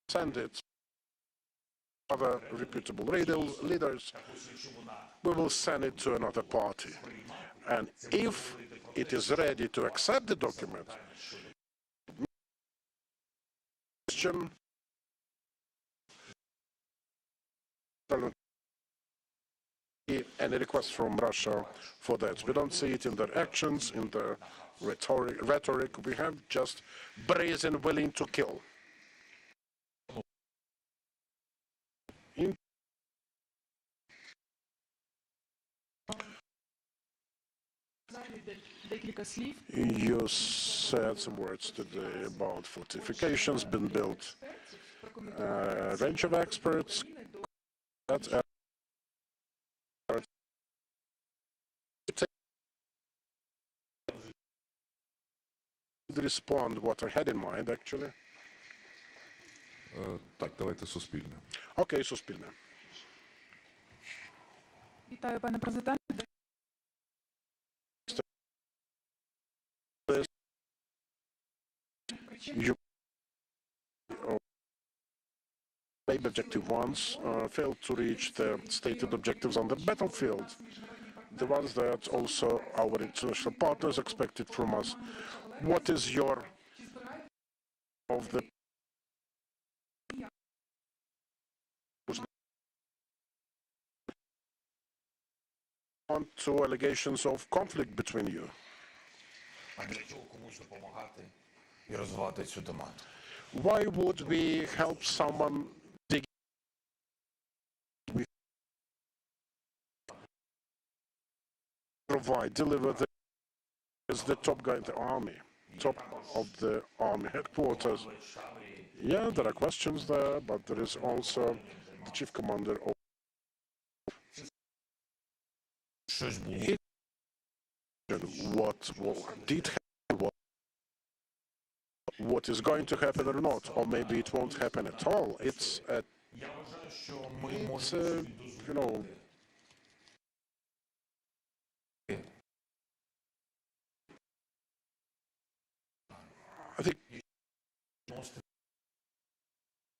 S3: send it to other reputable leaders. We will send it to another party. And if it is ready to accept the document, any request from Russia for that. We don't see it in their actions, in their rhetoric. We have just brazen willing to kill. You said some words today about fortifications been built. A range of experts respond what I had in mind, actually.
S6: Так, давайте суспільне.
S3: Окей, суспільне.
S14: Вітаю, пане президенте.
S3: Maybe objective ones failed to reach the stated objectives on the battlefield. The ones that also our international partners expected from us. What is your of the on to allegations of conflict between you? Why would we help someone dig? We deliver as the top guy in the army, top of the army headquarters. Yeah, there are questions there, but there is also the chief commander of what did happen, what is going to happen or not, or maybe it won't happen at all. It's you know, I think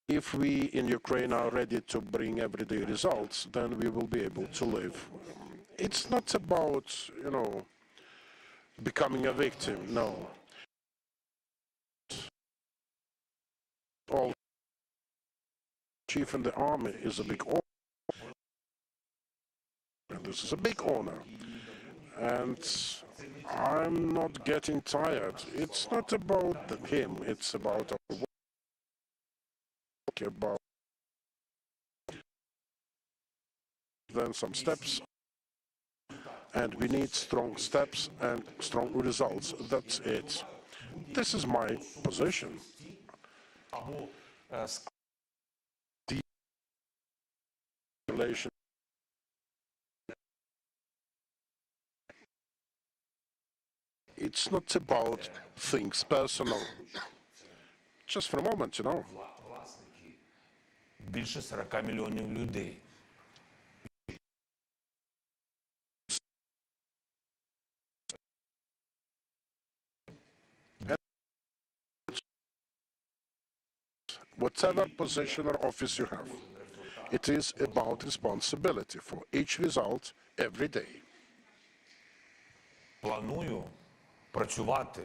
S3: if we in Ukraine are ready to bring everyday results, then we will be able to live. It's not about, you know, becoming a victim, no. All chief in the army is a big honor. And this is a big honor. And I'm not getting tired. It's not about him, it's about our work, about then some steps. and we need strong steps and strong results. That's it. This is my position. The relation. It's not about things personal. Just for a moment, you know.
S5: Більше 40 мільйонів людей.
S3: Whatever position or office you have, it is about responsibility for each result every day.
S5: Планую працювати.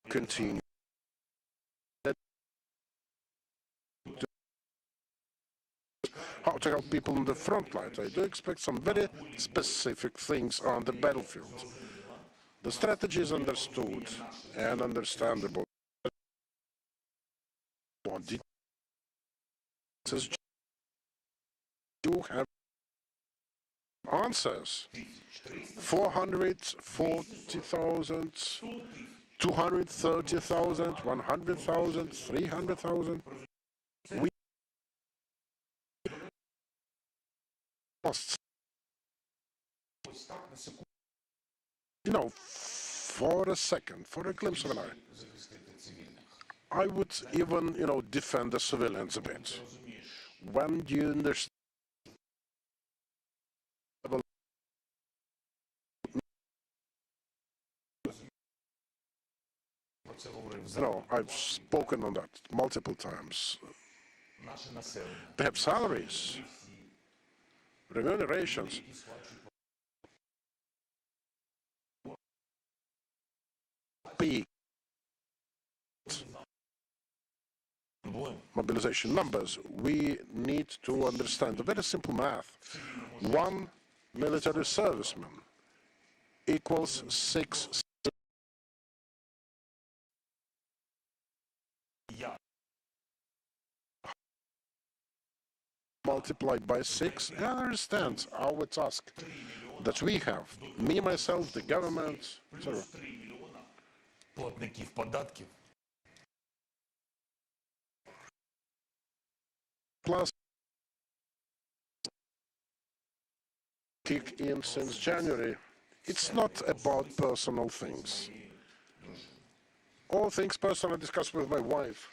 S3: Continue. How to help people on the front line. I do expect some very specific things on the battlefield. The strategy is understood and understandable. You have answers. 440,000, 230,000, 100,000, 300,000. We lost. You know, for a second, for a glimpse of an eye, I would even, you know, defend the civilians a bit. When you understand, no, I've spoken on that multiple times. They have salaries, remunerations. Big mobilization numbers. We need to understand the very simple math. One military serviceman equals 6 multiplied by 6, and understand our task that we have, me, myself, the government, etc. Plus, kick in since January. It's not about personal things. All things personal I discussed with my wife.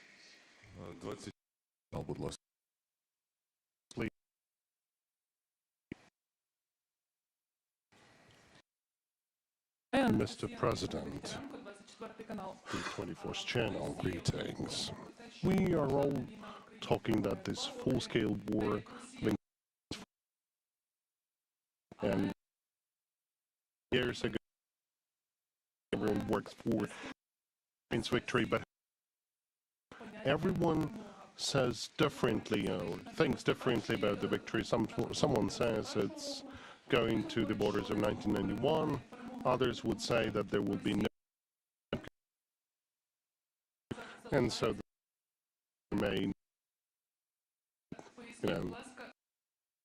S1: Mr. President, the 24th channel, greetings. We are all talking that this full-scale war, and years ago, everyone worked for its victory, but everyone says differently, thinks differently about the victory. Someone says it's going to the borders of 1991. Others would say that there will be no, and so there may,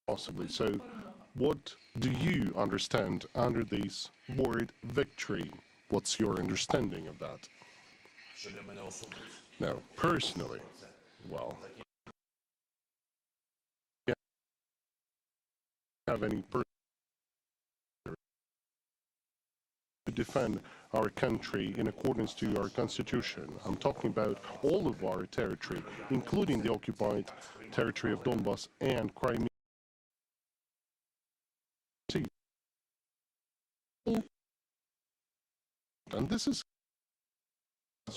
S1: possibly. So, what do you understand under this word victory? What's your understanding of that? Now, personally, well, I don't have any to defend our country in accordance to our constitution. I'm talking about all of our territory, including the occupied territory of Donbas and Crimea. And this is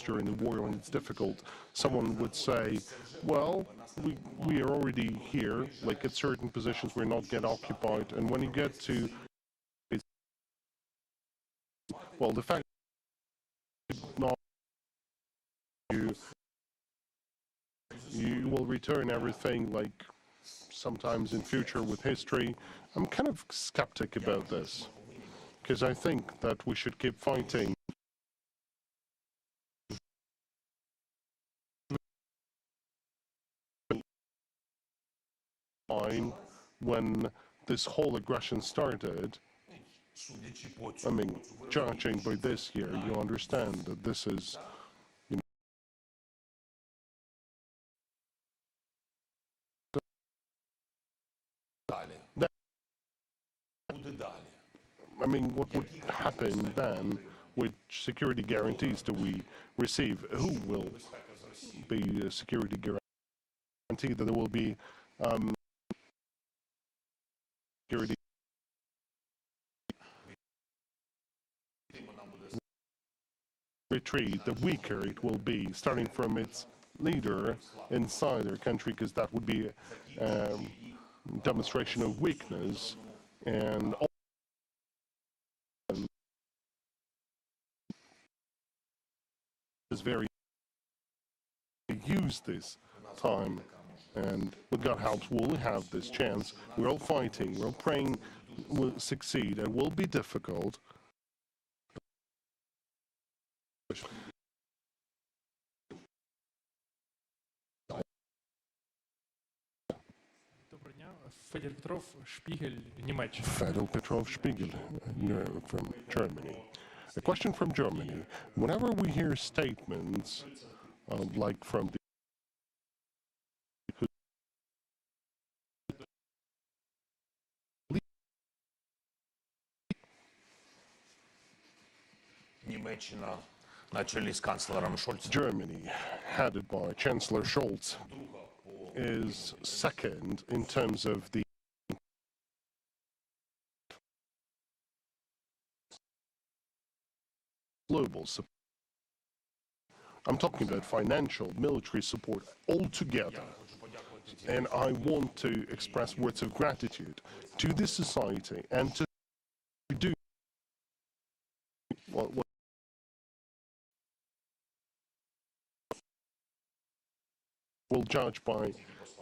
S1: during the war when it's difficult. Someone would say, well, we are already here, like at certain positions we're not get occupied, and when you get to well, the fact not you will return everything like sometimes in future with history. I'm kind of skeptic about this because I think that we should keep fighting. When this whole aggression started, I mean, judging by this year, you understand that this is, you know, I mean, what would happen then? Which security guarantees do we receive? Who will be a security guarantee that there will be security retreat? The weaker it will be, starting from its leader inside their country, because that would be a demonstration of weakness, and is very use this time, and with God helps we'll have this chance. We're all fighting, we're all praying we'll succeed. It will be difficult.
S15: Fedor Petrov, Spiegel, Німеччина.
S1: Fedor Petrov, Spiegel, from Germany. A question from Germany. Whenever we hear statements like from the Germany, headed by Chancellor Scholz, is second in terms of the global support. I'm talking about financial, military support altogether. And I want to express words of gratitude to this society and to do what will judge by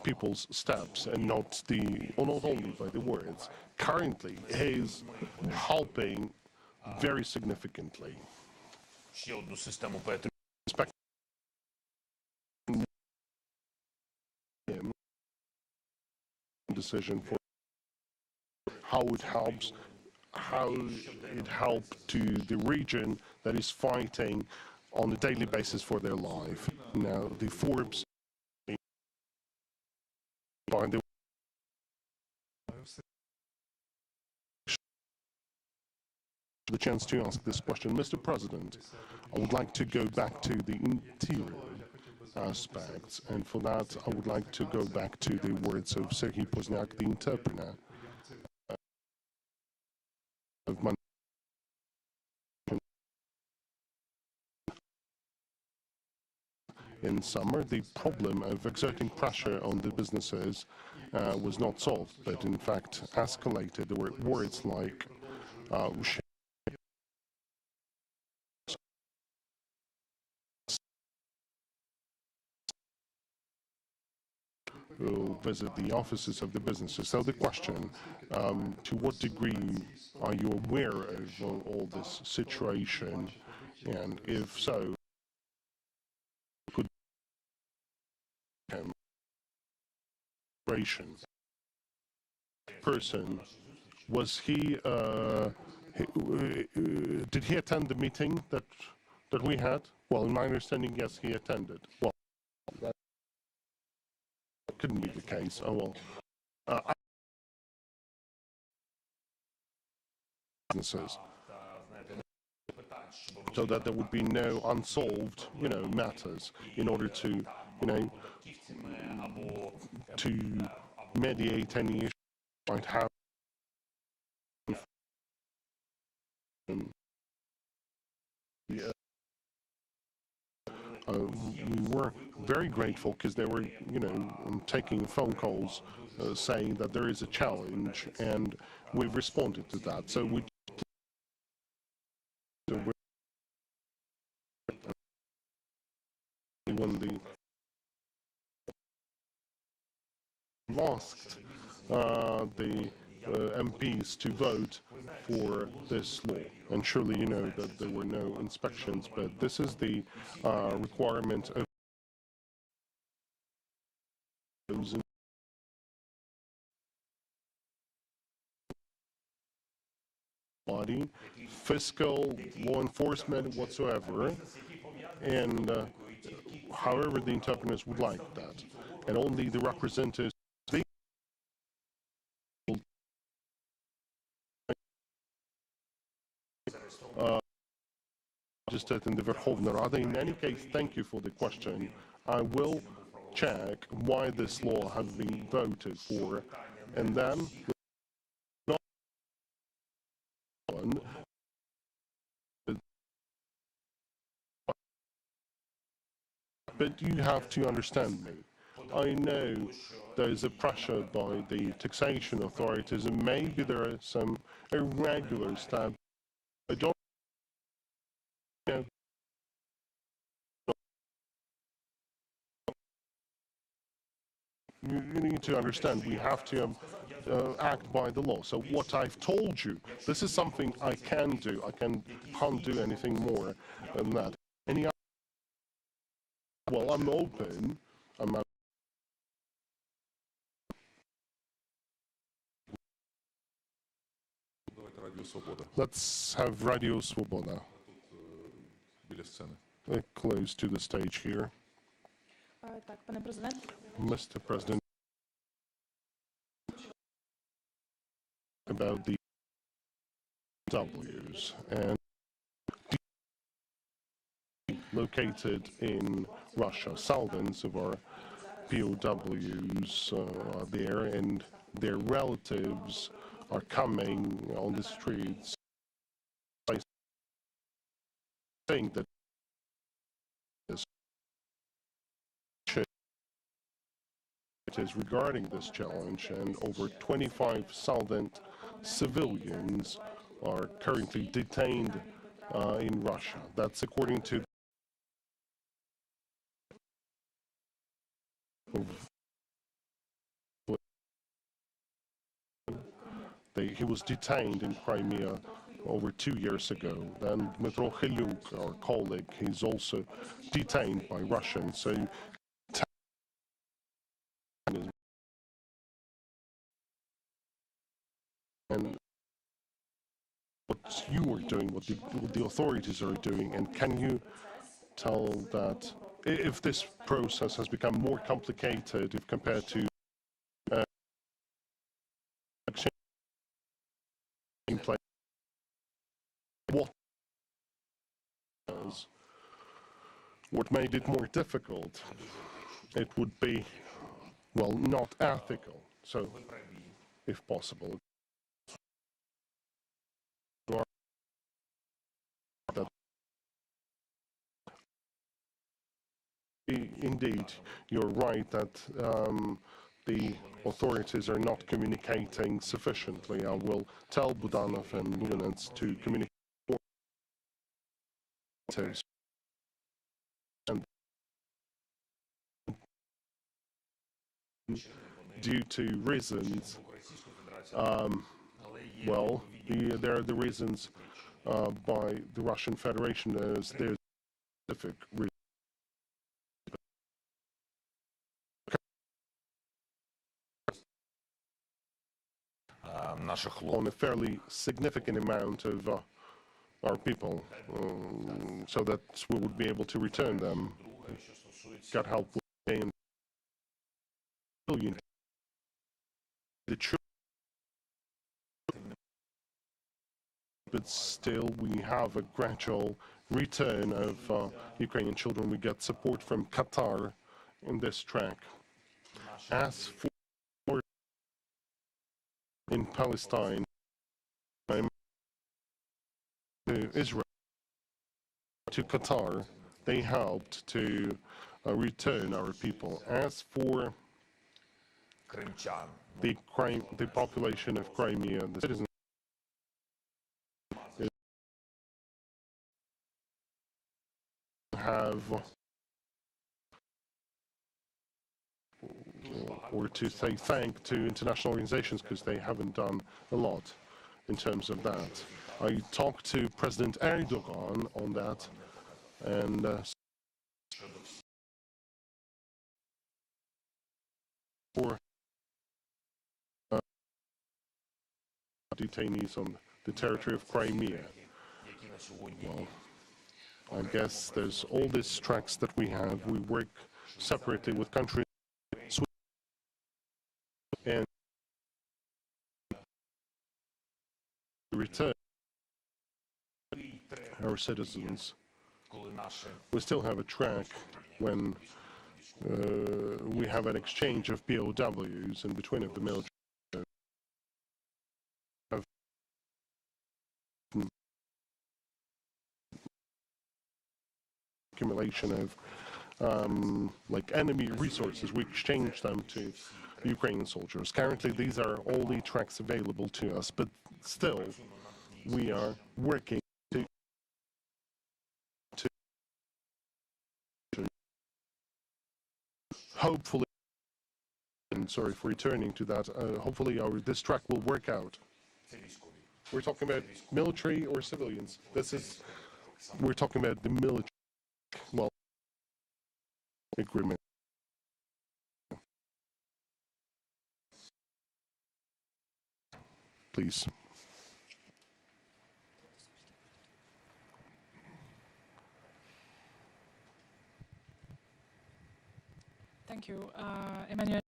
S1: people's steps and not only by the words. Currently, he is helping very significantly. Decision for how it helps to the region that is fighting on a daily basis for their life. Now, the Forbes by the chance to ask this question. Mr. President, I would like to go back to the interior aspects, and for that I would like to go back to the words of Serhiy Pozniak, the interpreter of my in summer. The problem of exerting pressure on the businesses was not solved, but in fact escalated. There were words like will visit the offices of the businesses. So the question, to what degree are you aware of all this situation? And if so, could person, was he, did he attend the meeting that we had? Well, in my understanding, yes, he attended. Well, that couldn't be the case. Oh well. Businesses, so that there would be no unsolved, matters in order to, to mediate any issue might have. We were very grateful because they were, taking phone calls saying that there is a challenge, and we've responded to that. So we when the asked the MPs to vote for this law, and surely you know that there were no inspections, but this is the requirement of those body, fiscal, law enforcement, whatsoever, and however the interpreters would like that. And only the representatives registered in the Verkhovna Rada. In any case, thank you for the question. I will check why this law has been voted for, and then but you have to understand me. I know there is a pressure by the taxation authorities, and maybe there are some irregular steps. I don't know. You need to understand, we have to act by the law. So what I've told you, this is something I can do. I can't do anything more than that. Any other? Well, I'm open. Let's have Radio Svoboda. Close to the stage here. Mr. President, about the Ws and located in Russia. Thousands of our POWs are there, and their relatives are coming on the streets. I think that is regarding this challenge, and over 25,000 civilians are currently detained in Russia. That's according to he was detained in Crimea over 2 years ago. Then Dmitro Chylyuk, our colleague, he's also detained by Russians. So and what you are doing, what the authorities are doing, and can you tell that if this process has become more complicated if compared to what made it more difficult? It would be, well, not ethical. So, if possible, indeed, you're right that the authorities are not communicating sufficiently. I will tell Budanov and Luganets to communicate more. And due to reasons, well, there are the reasons by the Russian Federation as there's specific reasons. On a fairly significant amount of our people, so that we would be able to return them. Got help with paying the truth, but still we have a gradual return of Ukrainian children. We get support from Qatar in this track. As for in Palestine, to Israel, to Qatar, they helped to return our people. As for the population of Crimea, the citizens have, or to say thank to international organizations because they haven't done a lot in terms of that. I talked to President Erdogan on that, and for detainees on the territory of Crimea. Well, I guess there's all these tracks that we have. We work separately with countries and return our citizens. We still have a track when we have an exchange of POWs in between of the military. Accumulation of like enemy resources, we exchange them to Ukrainian soldiers. Currently, these are all the tracks available to us, but still, we are working to hopefully, and sorry for returning to that, hopefully this track will work out. We're talking about military or civilians. We're talking about the military, well, agreement. Please.
S14: Thank you, Emmanuel.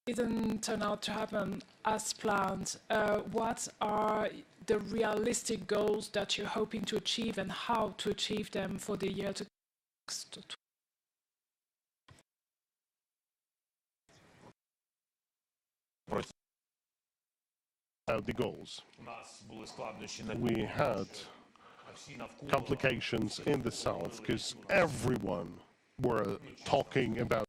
S14: Didn't turn out to happen as planned. What are the realistic goals that you're hoping to achieve and how to achieve them for the year to come?
S1: The goals. We had complications in the south because everyone were talking about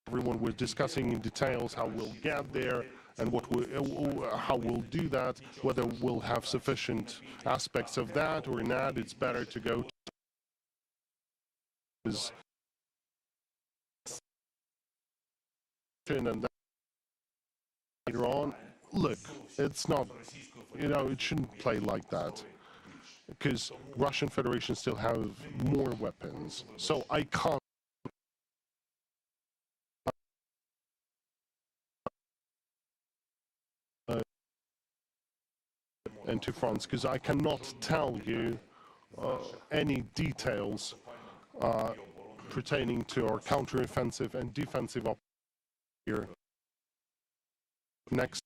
S1: everyone was discussing in details how we'll get there and how we'll do that, whether we'll have sufficient aspects of that or not. It's better to go to and then later on, look, it's not, it shouldn't play like that, because Russian Federation still have more weapons, so I can't into France, because I cannot tell you any details pertaining to our counteroffensive and defensive operations here. Next.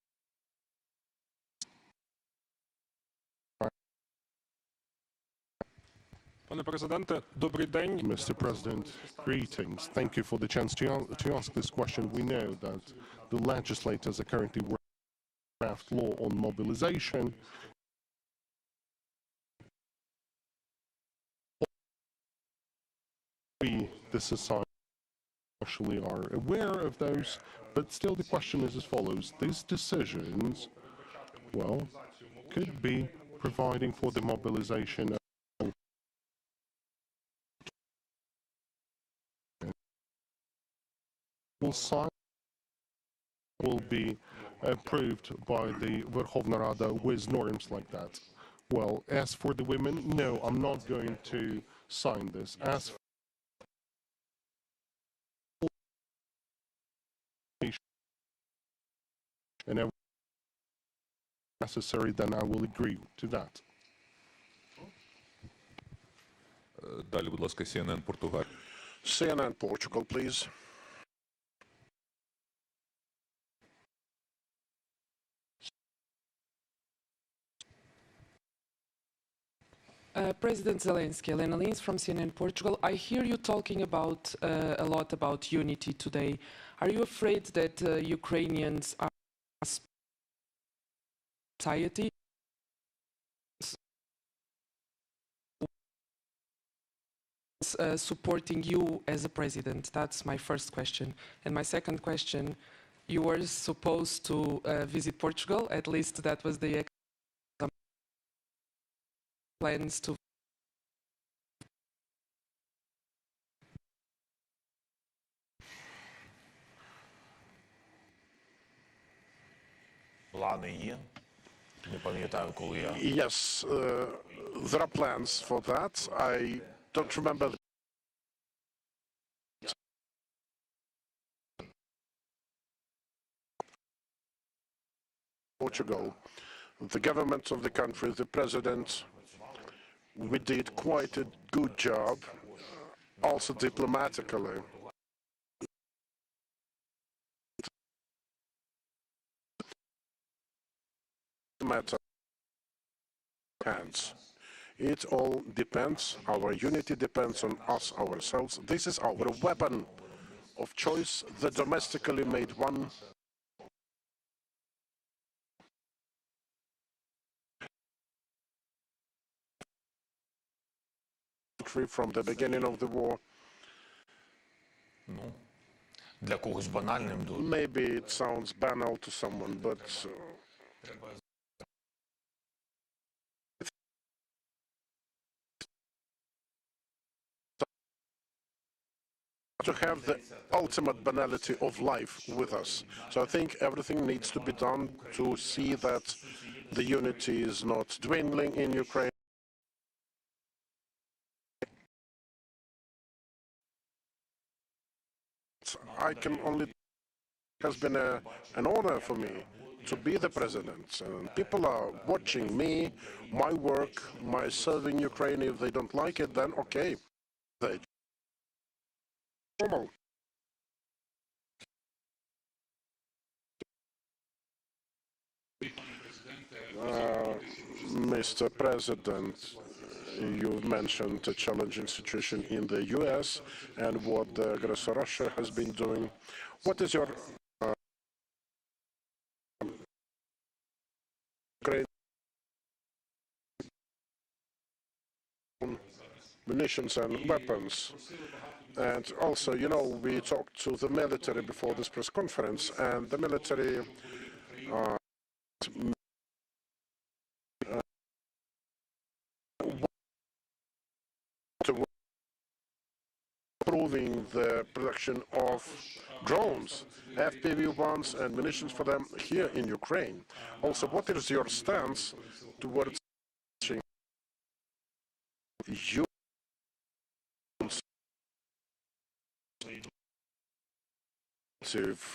S1: Mr. President, greetings. Thank you for the chance to ask this question. We know that the legislators are currently working on a draft law on mobilization. We, the society, actually are aware of those, but still the question is as follows. These decisions, well, could be providing for the mobilization of will be approved by the Verkhovna Rada with norms like that. Well, as for the women, no, I'm not going to sign this. As and necessary, then I will agree to that.
S6: Далі, будь ласка, CNN Португалія.
S3: CNN Portugal, please.
S16: President Zelenskyy, Elena Lins from CNN Portugal. I hear you talking about a lot about unity today. Are you afraid that Ukrainians are society supporting you as a president? That's my first question. And my second question, you were supposed to visit Portugal, at least that was the plans to
S5: Плани є. Не пам'ятаю, коли я
S3: Yes, there are plans for that. I don't remember Portugal. The government of the country, the president, we did quite a good job, also diplomatically. Matter hands. It all depends, our unity depends on us ourselves. This is our weapon of choice, the domestically made one. From the beginning of the war.
S5: ну, для когось банальним дуже.
S3: Maybe it sounds banal to someone, but to have the ultimate banality of life with us. So I think everything needs to be done to see that the unity is not dwindling in Ukraine. I can only, it has been an honor for me to be the president. And people are watching me, my work, my serving Ukraine. If they don't like it, then okay. They normal. Mr. President, you've mentioned a challenging situation in the US and what the aggressor Russia has been doing. What is your great munitions and weapons? And also, you know, we talked to the military before this press conference, and the military improving the production of drones, FPV ones, and munitions for them here in Ukraine. Also, what is your stance towards you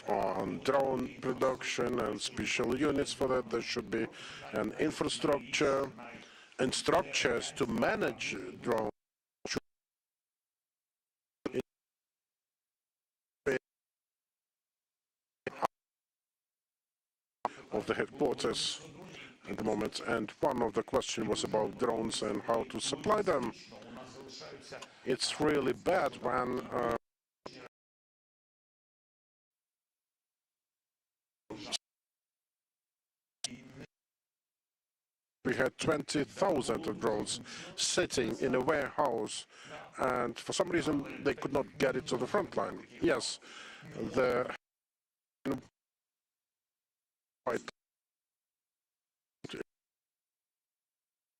S3: on drone production and special units for that? There should be an infrastructure and structures to manage drones. Of the headquarters at the moment, and one of the questions was about drones and how to supply them. It's really bad when we had 20,000 of drones sitting in a warehouse, and for some reason they could not get it to the front line. Yes, the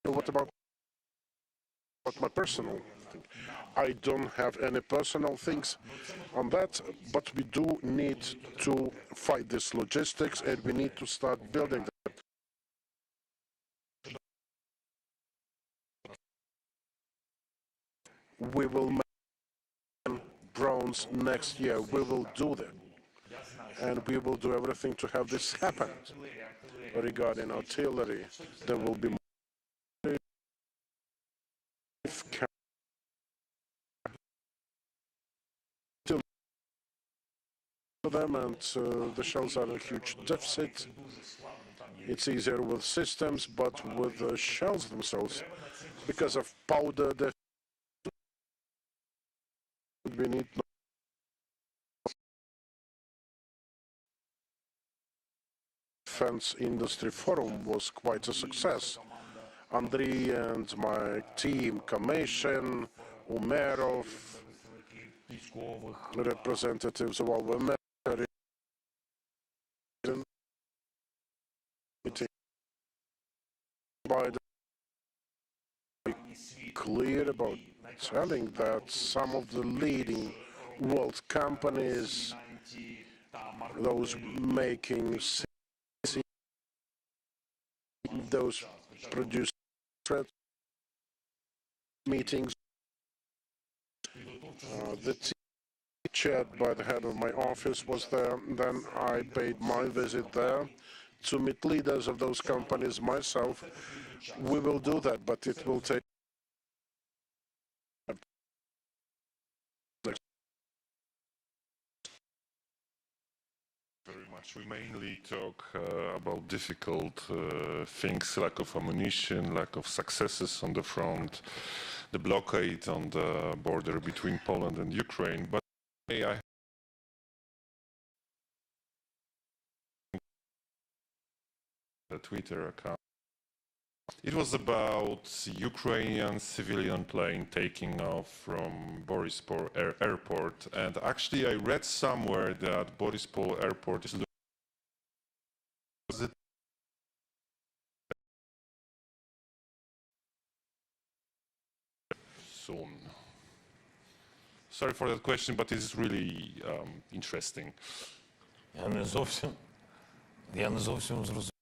S3: what about my personal thing? I don't have any personal things on that, but we do need to fight this logistics, and we need to start building that. We will make drones next year. We will do that. And we will do everything to have this happen. Regarding artillery, there will be more them, and the shells are a huge deficit. It's easier with systems, but with the shells themselves, because of powder deficit, we need Defense Industry Forum was quite a success. Andriy and my team, Commission, Umerov, representatives of our military, by the clear about telling that some of the leading world companies, those making those produced meetings. The team chaired by the head of my office was there. Then I paid my visit there to meet leaders of those companies myself. We will do that, but it will take
S6: very much. We mainly talk about difficult things, lack of ammunition, lack of successes on the front, the blockade on the border between Poland and Ukraine. But I the Twitter account. It was about Ukrainian civilian plane taking off from Borispol airport, and actually I read somewhere that Borispol airport is soon. Sorry for that question, but it is really interesting.
S5: Я не зовсім зрозумів.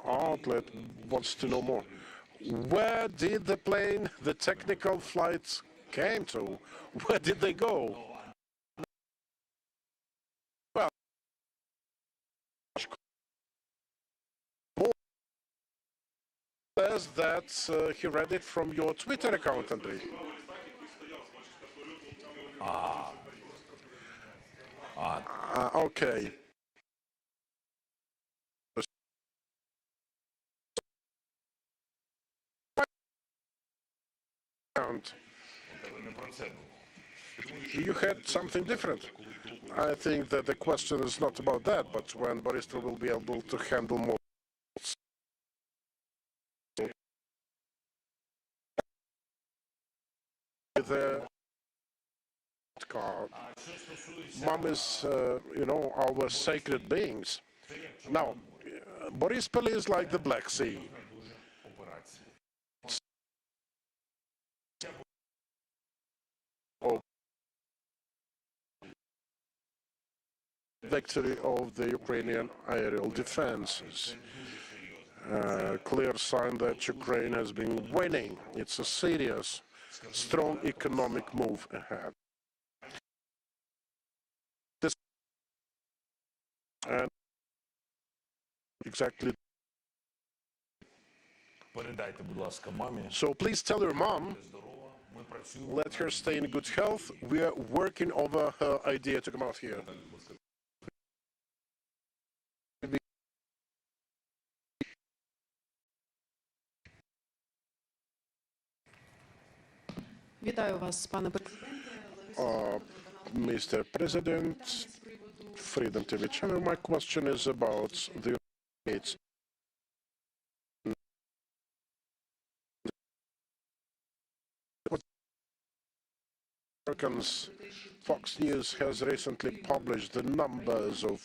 S3: Outlet wants to know more. Where did the plane, the technical flights came to? Where did they go? Well, says that he read it from your Twitter account, Andrei. Okay. You had something different. I think that the question is not about that, but when Boris will be able to handle more. The card. Mom is, our sacred beings. Now, Borispol is like the Black Sea. Victory of the Ukrainian aerial defenses. Clear sign that Ukraine has been winning. It's a serious, strong economic move ahead. And exactly. So please tell your mom, let her stay in good health. We are working over her idea to come out here.
S17: Вітаю вас, пане
S3: Mr. President, Freedom TV channel. My question is about the United States. Americans, Fox News has recently published the numbers of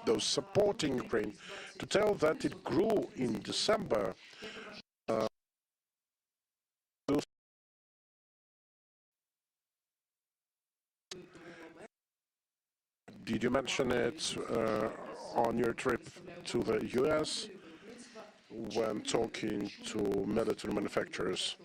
S3: those supporting Ukraine to tell that it grew in December. Did you mention it on your trip to the US when talking to military manufacturers?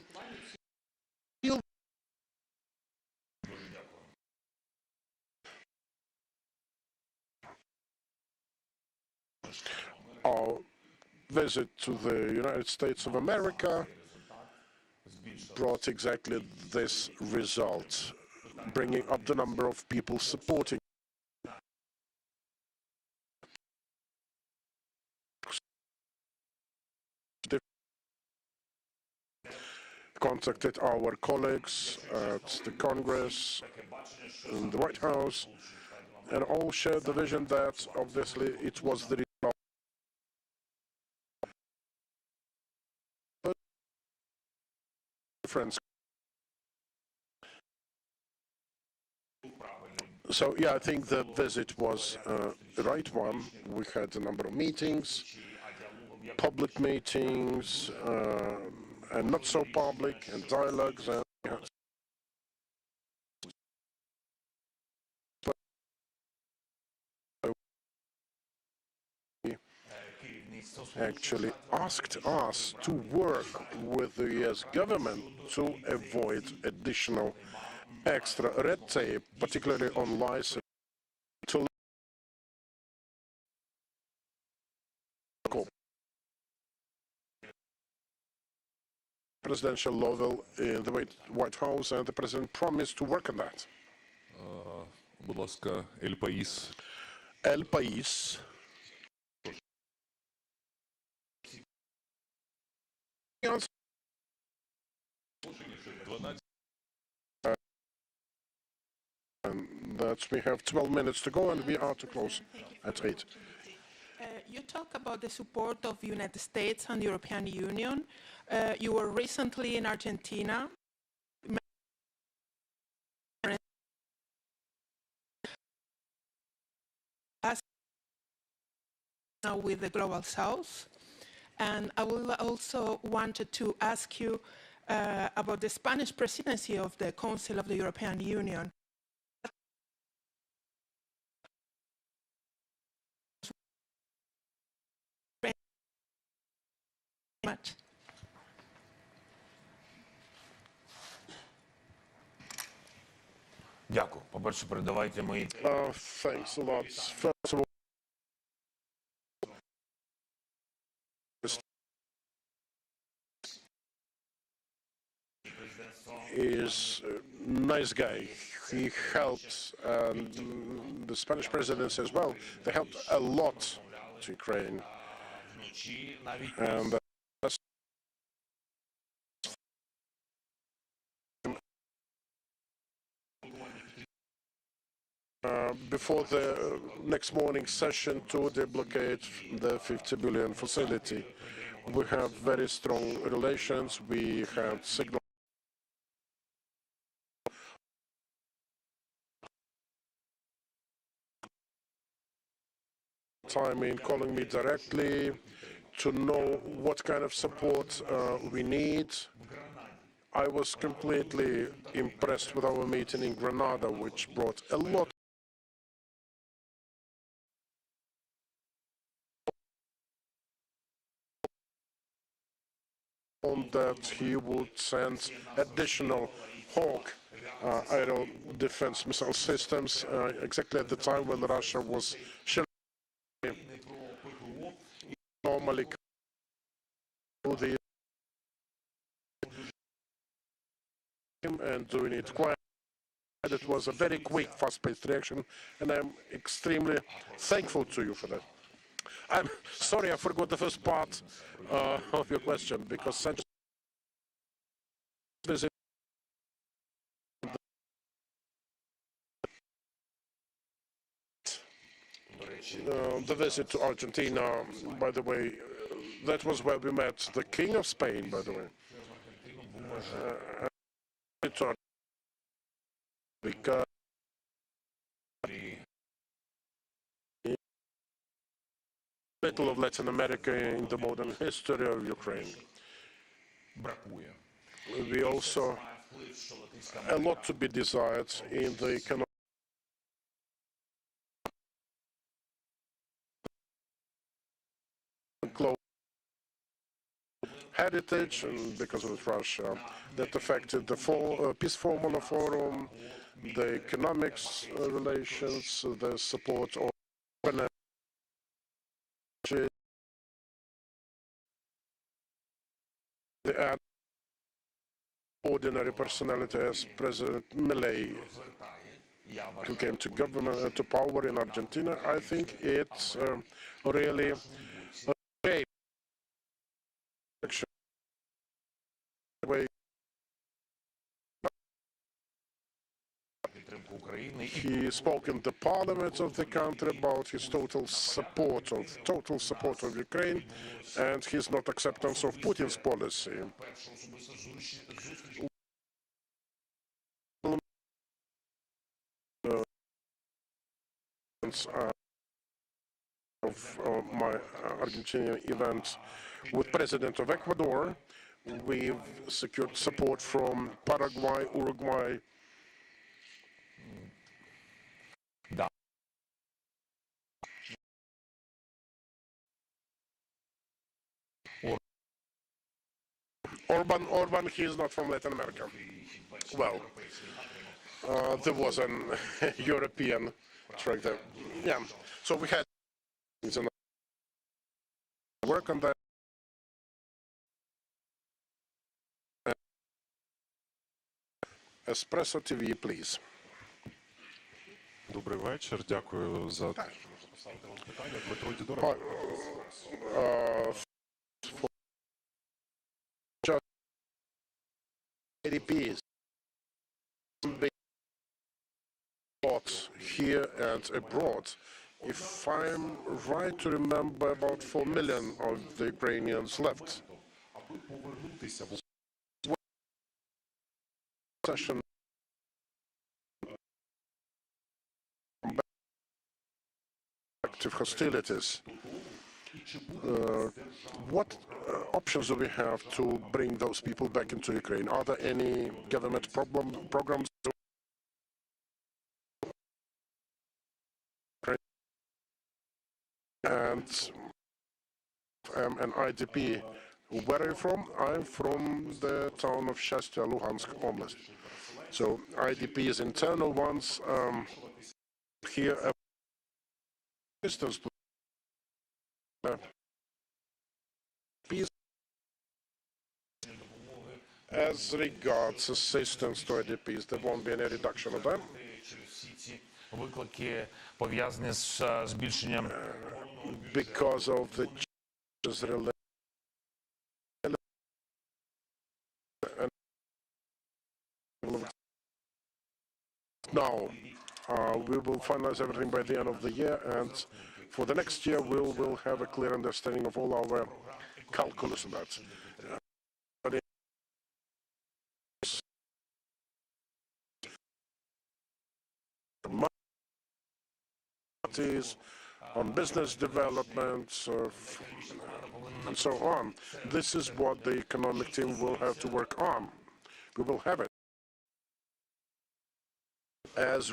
S3: Our visit to the United States of America brought exactly this result, bringing up the number of people supporting. Contacted our colleagues at the Congress, in the White House, and all shared the vision that obviously it was the difference. So yeah, I think the visit was the right one. We had a number of meetings, public meetings, and not so public, and dialogues, and actually asked us to work with the US government to avoid additional extra red tape, particularly on license to presidential level in the White House, and the president promised to work on that.
S6: Будь ласка, El País.
S3: El País. And that we have 12 minutes to go, and we are to close at 8.
S18: You talk about the support of the United States and the European Union. You were recently in Argentina. Now with the Global South. And I will also wanted to ask you about the Spanish presidency of the Council of the European Union. Much.
S5: Дякую. По-перше, передавайте мої.
S3: Thanks a lot. First of all, is a nice guy. He helped the Spanish presidency as well. They helped a lot to Ukraine. And before the next morning session to deblocate the 50 billion facility. We have very strong relations. We have signal time in calling me directly to know what kind of support we need. I was completely impressed with our meeting in Granada, which brought a lot on that he would send additional Hawk aerial defense missile systems exactly at the time when Russia was normally the and doing it quiet. It was a very quick, fast-paced reaction, and I'm extremely thankful to you for that. I'm sorry I forgot the first part of your question, because Sanchez visit the visit to Argentina, by the way, that was where we met the King of Spain, by the way. Because little of Latin America in the modern history of Ukraine. We also a lot to be desired in the economic global heritage, and because of Russia, that affected the Peace Formula Forum, the economics relations, the support of the ordinary personality as President Milei, who came to government to power in Argentina. I think it's really a great way. He spoke in the parliament of the country about his total support of Ukraine and his not acceptance of Putin's policy. Of my Argentinian event with President of Ecuador, we've secured support from Paraguay, Uruguay, Orban, he is not from Latin America. Well, there was an European track there. Yeah, so we had work on that. Espresso TV, please.
S11: Добрий вечір, дякую за питання. Дмитро Дідоров.
S3: ADPs here and abroad. If I'm right to remember, about 4 million of the Ukrainians left. Session active hostilities. What options do we have to bring those people back into Ukraine? Are there any government programs? And I'm an IDP. Where are you from? I'm from the town of Shastya, Luhansk Oblast. So IDPs, internal ones, here assistance to as regards assistance to IDPs, there won't be any reduction of them.
S5: Виклики пов'язані з збільшенням
S3: because of the changes related now we will finalize everything by the end of the year, and for the next year we will have a clear understanding of all our calculus on that. On business development and so on. This is what the economic team will have to work on. We will have it as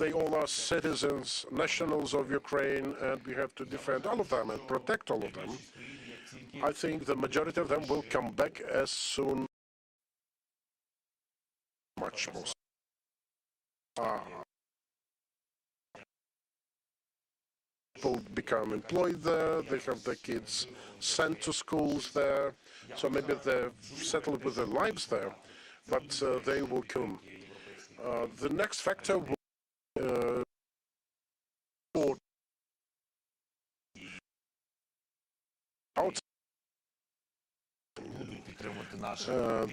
S3: they all are citizens, nationals of Ukraine, and we have to defend all of them and protect all of them. I think the majority of them will come back as soon much more. People become employed there, they have their kids sent to schools there, so maybe they've settled with their lives there, but they will come. The next factor will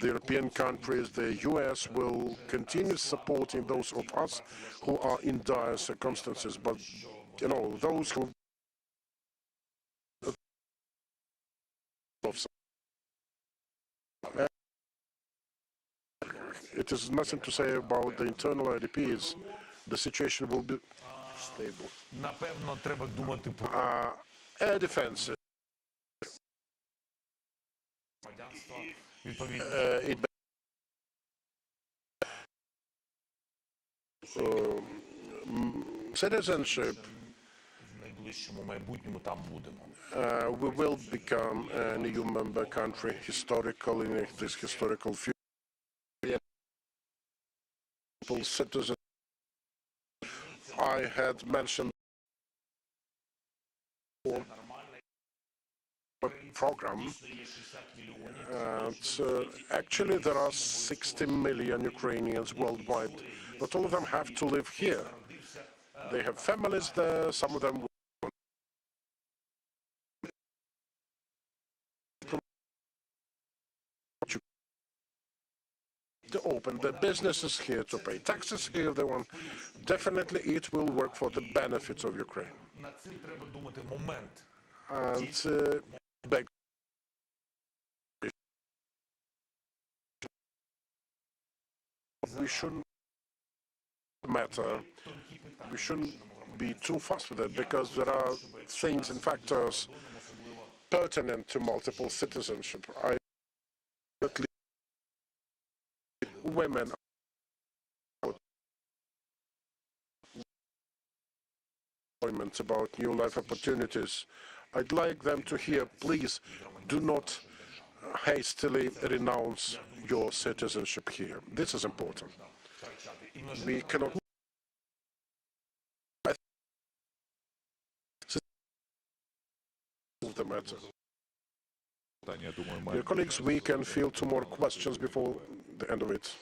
S3: the European countries, the US will continue supporting those of us who are in dire circumstances, but you know, those who it is nothing to say about the internal IDPs. The situation will be stable.
S5: Напевно, треба думати про
S3: air defense. Citizenship. We will become an EU member country historically in this historical future. Citizens. I had mentioned program, and actually there are 60 million Ukrainians worldwide. Not all of them have to live here. They have families there, some of them to open their businesses here, to pay taxes here if they want. Definitely it will work for the benefits of Ukraine. And we shouldn't matter. We shouldn't be too fast with it, because there are things and factors pertinent to multiple citizenship. Women employment, about new life opportunities. I'd like them to hear, please do not hastily renounce your citizenship here. This is important. We cannot the matter. Dear colleagues, we can field 2 more questions before the end of it.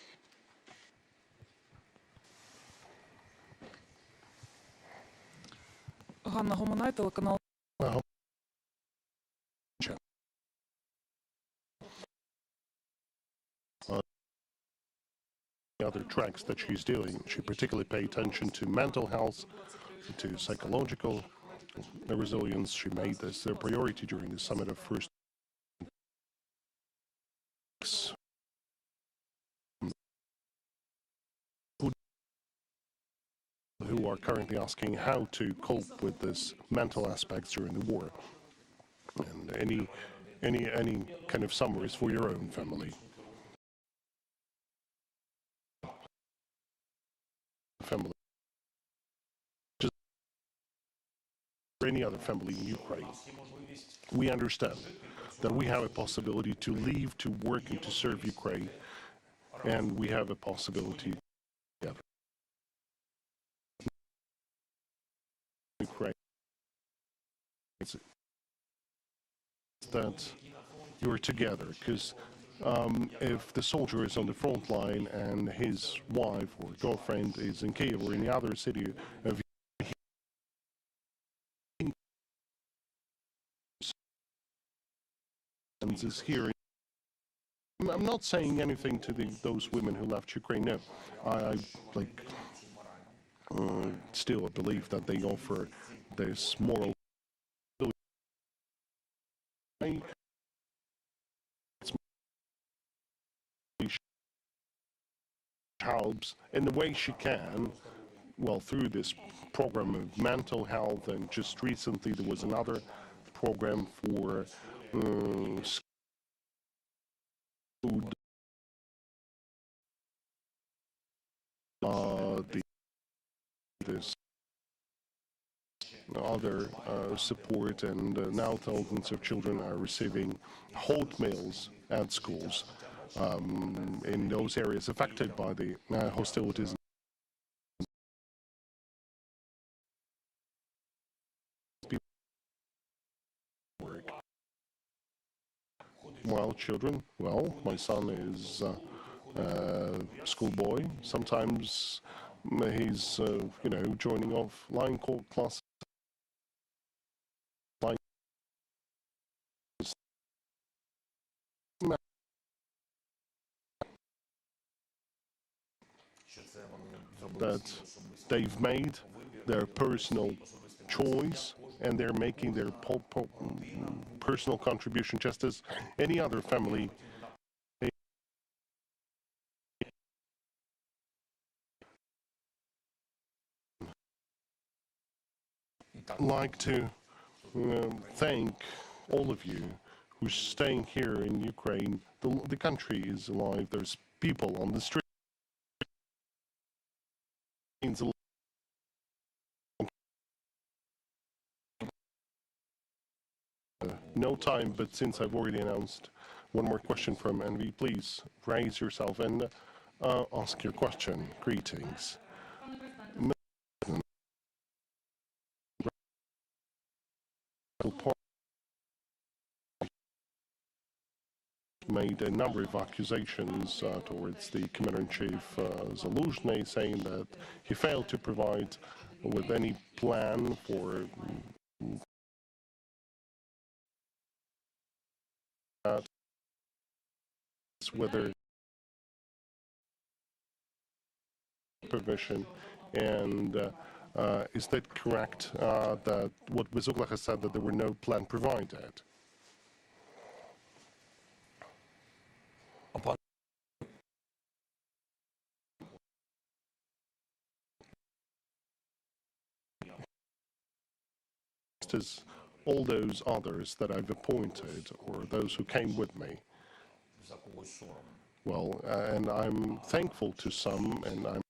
S14: Ганна Гомонай, телеканал.
S1: The other tracks that she's doing, she particularly pay attention to mental health, to psychological resilience. She made this a priority during the summit of first who are currently asking how to cope with this mental aspects during the war. And any kind of summaries for your own family. Just any other family in Ukraine. We understand that we have a possibility to leave, to work, and to serve Ukraine, and we have a possibility together. Ukraine. It's that you're together, because if the soldier is on the front line and his wife or girlfriend is in Kiev or any other city of is here, I'm not saying anything to those women who left Ukraine. No, I still believe that they offer this moral helps in the way she can, well, through this program of mental health, and just recently there was another program for food, this other support, and now thousands of children are receiving hot meals at schools in those areas affected by the hostilities. Well, children, well, my son is a schoolboy. Sometimes he's, you know, joining offline classes. That they've made their personal choice, and they're making their personal contribution just as any other family. I'd like to thank all of you who's staying here in Ukraine. The country is alive. There's people on the street. No time, but since I've already announced, one more question from NV. Please raise yourself and ask your question. Greetings. Made a number of accusations towards the Commander-in-Chief Zelenskyy, saying that he failed to provide with any plan for whether permission, and is that correct, that what Bezukla has said, that there were no plan provided? As all those others that I've appointed, or those who came with me. Well, and I'm thankful to some, and I'm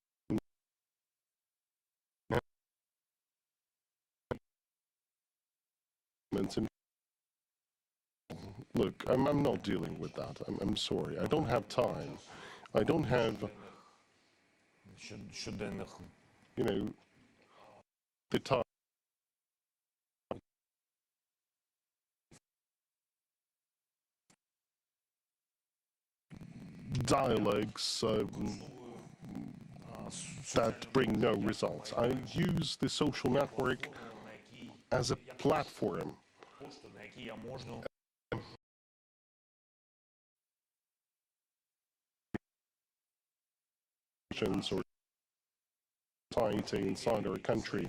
S1: look, I'm not dealing with that. I'm sorry. I don't have time. I don't have, you know, the time. Dialogues that bring no results. I use the social network as a platform. Or society inside our country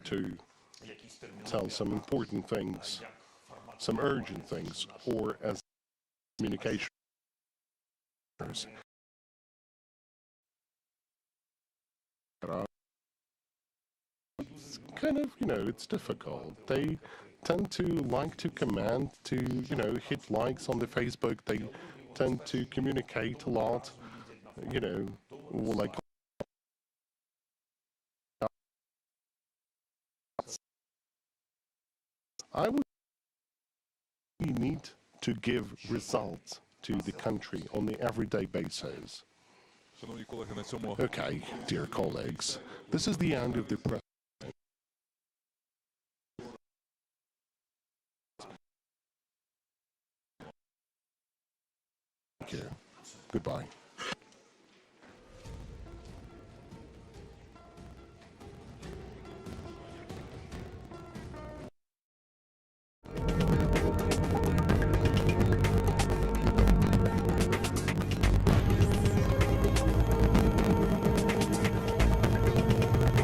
S1: to tell some important things, some urgent things, or as communication. It's kind of, you know, it's difficult. They tend to like to comment, to, you know, hit likes on the Facebook. They tend to communicate a lot, you know, like I would need to give results to the country on the everyday basis. Okay, dear colleagues, this is the end of the press. Thank you. Goodbye.